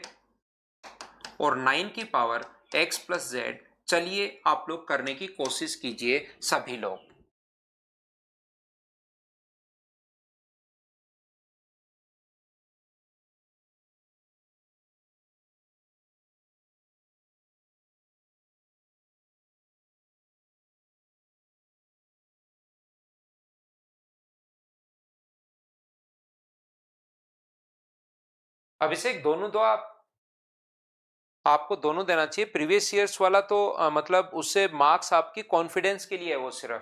और 9 की पावर x प्लस z। चलिए आप लोग करने की कोशिश कीजिए सभी लोग। अभिषेक दोनों दो आप, आपको दोनों देना चाहिए। प्रीवियस ईयर्स वाला तो मतलब उससे मार्क्स आपकी कॉन्फिडेंस के लिए है वो सिर्फ,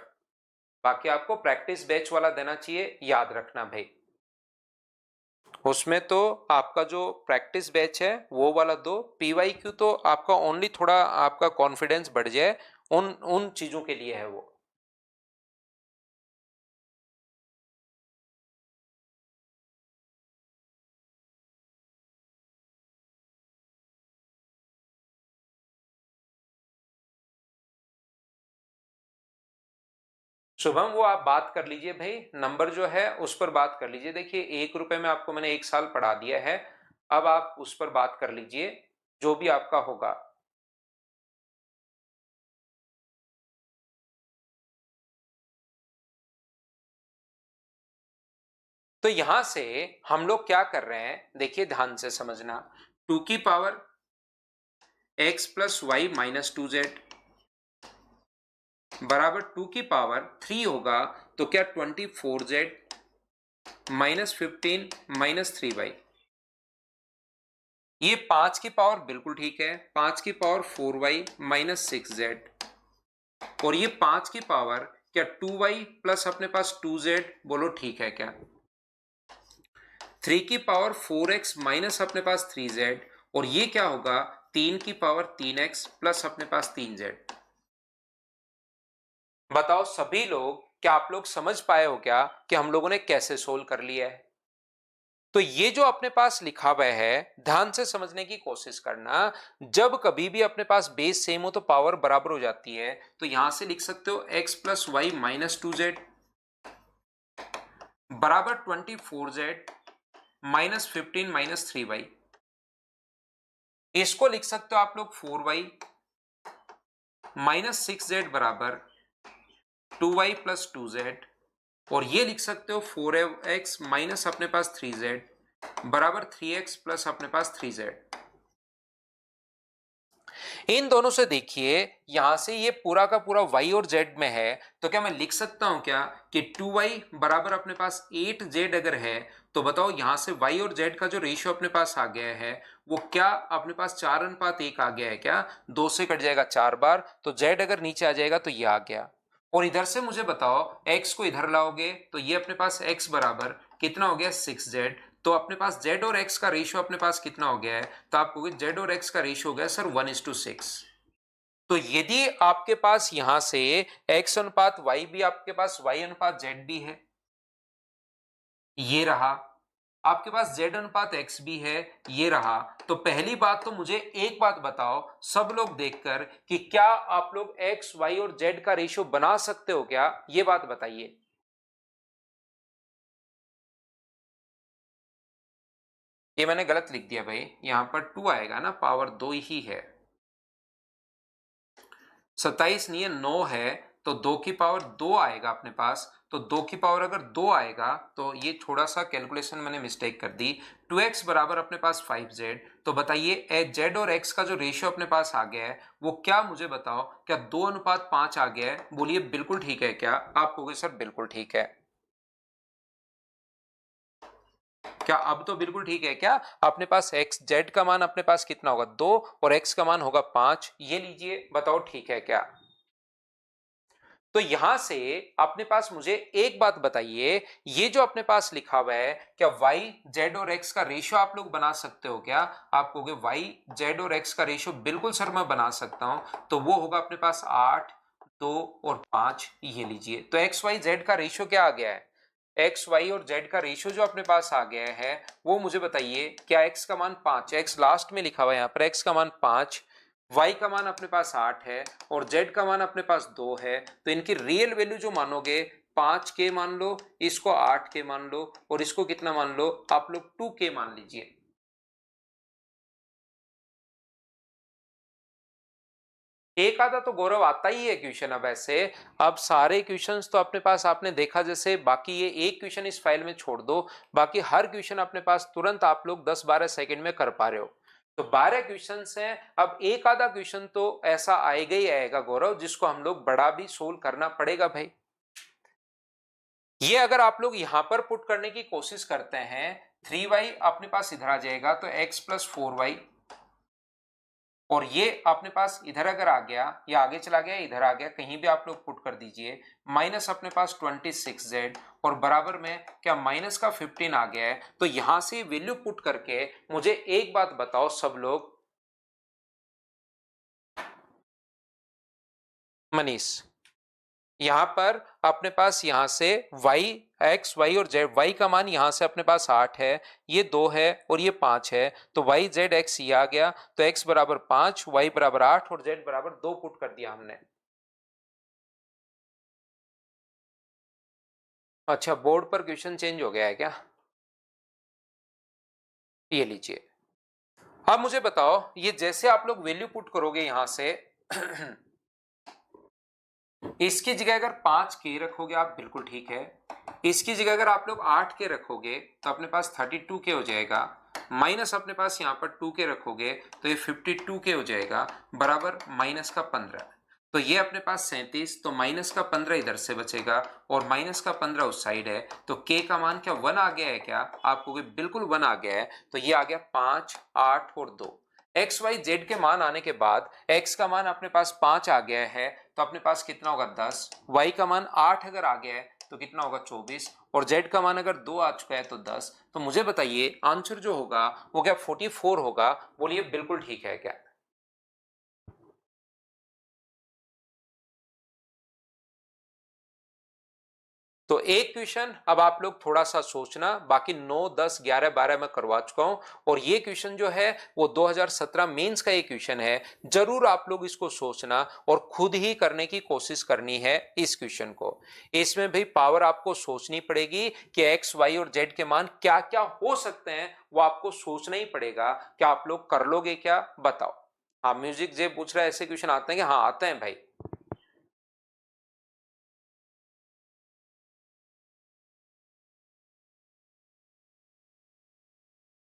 बाकी आपको प्रैक्टिस बैच वाला देना चाहिए, याद रखना भाई। उसमें तो आपका जो प्रैक्टिस बैच है वो वाला दो, पीवाईक्यू तो आपका ओनली थोड़ा आपका कॉन्फिडेंस बढ़ जाए उन उन चीजों के लिए है वो। शुभम वो आप बात कर लीजिए भाई, नंबर जो है उस पर बात कर लीजिए। देखिए 1 रुपए में आपको मैंने 1 साल पढ़ा दिया है, अब आप उस पर बात कर लीजिए जो भी आपका होगा। तो यहां से हम लोग क्या कर रहे हैं, देखिए ध्यान से समझना। 2 की power x plus y minus 2z बराबर 2 की पावर 3 होगा, तो क्या 24z माइनस 15 माइनस 3y। ये 5 की पावर बिल्कुल ठीक है, 5 की पावर 4y माइनस 6z और ये 5 की पावर क्या 2y प्लस अपने पास 2z, बोलो ठीक है क्या? 3 की पावर 4x माइनस अपने पास 3z और ये क्या होगा 3 की पावर 3x प्लस अपने पास 3z। बताओ सभी लोग, क्या आप लोग समझ पाए हो क्या कि हम लोगों ने कैसे सोल्व कर लिया है? तो ये जो अपने पास लिखा हुआ है ध्यान से समझने की कोशिश करना। जब कभी भी अपने पास बेस सेम हो तो पावर बराबर हो जाती है, तो यहां से लिख सकते हो x plus y minus 2z बराबर 24z माइनस 15 माइनस 3y। इसको लिख सकते हो आप लोग 4y माइनस 6z बराबर 2y प्लस 2z और ये लिख सकते हो 4x माइनस अपने पास 3z बराबर 3x प्लस अपने पास 3z। इन दोनों से देखिए यहां से ये पूरा का पूरा y और z में है, तो क्या मैं लिख सकता हूं क्या कि 2y बराबर अपने पास 8z अगर है, तो बताओ यहां से y और z का जो रेशियो अपने पास आ गया है वो क्या अपने पास 4:1 आ गया है क्या? 2 से कट जाएगा 4 बार, तो z अगर नीचे आ जाएगा तो ये आ गया। और इधर से मुझे बताओ x को इधर लाओगे तो ये अपने पास x बराबर कितना हो गया 6z, तो अपने पास z और x का रेशियो अपने पास कितना हो गया है, तो आप कहोगे z और x का रेशियो हो गया सर 1:6। तो यदि आपके पास यहां से x अनुपात y भी, आपके पास y अनुपात z भी है, ये रहा, आपके पास z अनुपात x भी है, ये रहा, तो पहली बात तो मुझे एक बात बताओ सब लोग देखकर कि क्या आप लोग x y और z का रेशियो बना सकते हो क्या, ये बात बताइए। ये मैंने गलत लिख दिया भाई, यहां पर 2 आएगा ना, पावर 2 ही है, 27 नहीं है 9 है, तो 2 की पावर 2 आएगा अपने पास। तो 2 की पावर अगर 2 आएगा तो ये थोड़ा सा कैलकुलेशन मैंने मिस्टेक कर दी। 2x बराबर अपने पास 5z। तो बताइए z और x का जो रेशियो अपने पास आ गया है वो क्या, मुझे बताओ, क्या 2:5 आ गया है? बोलिए बिल्कुल ठीक है क्या? आप कहोगे सर बिल्कुल ठीक है। क्या अब तो बिल्कुल ठीक है क्या? अपने पास x z का मान अपने पास कितना होगा? 2 और x का मान होगा 5। ये लीजिए, बताओ ठीक है क्या? तो यहां से अपने पास मुझे एक बात बताइए, ये जो अपने पास लिखा हुआ है, क्या y z और x का रेशियो आप लोग बना सकते हो क्या? आप कहोगे y z और x का रेशियो बिल्कुल सर मैं बना सकता हूं। तो वो होगा अपने पास 8, 2 और 5। ये लीजिए, तो x y z का रेशियो क्या आ गया है? एक्स वाई और जेड का रेशियो जो अपने पास आ गया है वो मुझे बताइए, क्या एक्स का मान 5, एक्स लास्ट में लिखा हुआ है यहाँ पर, एक्स का मान 5, वाई का मान अपने पास 8 है और जेड का मान अपने पास 2 है। तो इनकी रियल वैल्यू जो मानोगे 5 के मान लो, इसको 8 के मान लो और इसको कितना मान लो आप लोग 2 के मान लीजिए। एक आधा तो गौरव आता ही है क्वेश्चन। अब ऐसे अब सारे क्वेश्चंस तो अपने पास आपने देखा, जैसे बाकी ये एक क्वेश्चन इस फाइल में छोड़ दो, बाकी हर क्वेश्चन अपने पास तुरंत आप लोग 10-12 सेकंड में कर पा रहे हो। तो 12 क्वेश्चंस हैं। अब एक आधा क्वेश्चन तो ऐसा आएगा ही आएगा गौरव, जिसको हम लोग बड़ा भी सोल्व करना पड़ेगा भाई। ये अगर आप लोग यहां पर पुट करने की कोशिश करते हैं, 3y अपने पास इधर आ जाएगा तो x+4y, और ये अपने पास इधर अगर आ गया या आगे चला गया इधर आ गया, कहीं भी आप लोग पुट कर दीजिए, माइनस अपने पास 26z और बराबर में क्या माइनस का 15 आ गया है। तो यहां से वैल्यू पुट करके मुझे एक बात बताओ सब लोग, मनीष, यहां पर अपने पास यहां से y x y और z, y का मान यहां से अपने पास 8 है, ये 2 है और ये 5 है, तो y z x ये आ गया। तो x बराबर 5, y बराबर 8 और z बराबर 2 पुट कर दिया हमने। अच्छा, बोर्ड पर क्वेश्चन चेंज हो गया है क्या? ये लीजिए। अब मुझे बताओ, ये जैसे आप लोग वैल्यू पुट करोगे यहां से इसकी जगह अगर 5 के रखोगे आप, बिल्कुल ठीक है। इसकी जगह अगर आप लोग 8 के रखोगे तो अपने पास 32 के हो जाएगा, माइनस अपने पास यहां पर 2 के रखोगे तो ये 52 के हो जाएगा, बराबर माइनस का 15। तो ये अपने पास 37, तो माइनस का 15 इधर से बचेगा और माइनस का 15 उस साइड है। तो के का मान क्या 1 आ गया है क्या? आपको बिल्कुल 1 आ गया है। तो ये आ गया 5, 8 और 2। एक्स वाई जेड के मान आने के बाद एक्स का मान अपने पास 5 आ गया है तो अपने पास कितना होगा 10, वाई का मान 8 अगर आ गया है तो कितना होगा 24, और जेड का मान अगर 2 आ चुका है तो 10। तो मुझे बताइए आंसर जो होगा वो क्या 44 होगा? बोलिए बिल्कुल ठीक है क्या? तो एक क्वेश्चन अब आप लोग थोड़ा सा सोचना, बाकी 9, 10, 11, 12 मैं करवा चुका हूं, और ये क्वेश्चन जो है वो 2017 मेंस का एक क्वेश्चन है। जरूर आप लोग इसको सोचना और खुद ही करने की कोशिश करनी है इस क्वेश्चन को। इसमें भी पावर आपको सोचनी पड़ेगी कि एक्स वाई और जेड के मान क्या क्या हो सकते हैं, वो आपको सोचना ही पड़ेगा। क्या आप लोग कर लोगे क्या? बताओ। हाँ, म्यूजिक जे पूछ रहा है ऐसे क्वेश्चन आते हैं कि? हाँ आते हैं भाई।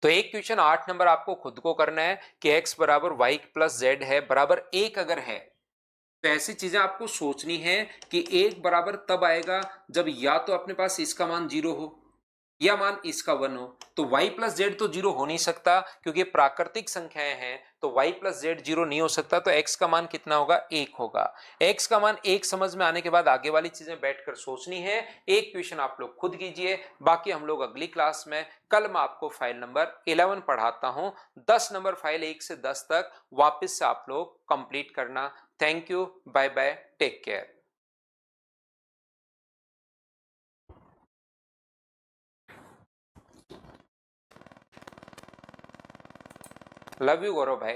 तो एक क्वेश्चन 8 नंबर आपको खुद को करना है कि x बराबर वाई प्लस जेड है बराबर 1 अगर है, तो ऐसी चीजें आपको सोचनी है कि 1 बराबर तब आएगा जब या तो अपने पास इसका मान 0 हो या मान इसका 1 हो। तो y प्लस जेड तो 0 हो नहीं सकता क्योंकि प्राकृतिक संख्याएं हैं, तो y प्लस जेड 0 नहीं हो सकता। तो x का मान कितना होगा? 1 होगा। x का मान 1 समझ में आने के बाद आगे वाली चीजें बैठकर सोचनी है। एक क्वेश्चन आप लोग खुद कीजिए, बाकी हम लोग अगली क्लास में, कल मैं आपको फाइल नंबर 11 पढ़ाता हूं। 10 नंबर फाइल 1 से 10 तक वापस से आप लोग कंप्लीट करना। Thank you, bye bye, take care. Love you Gaurav भाई।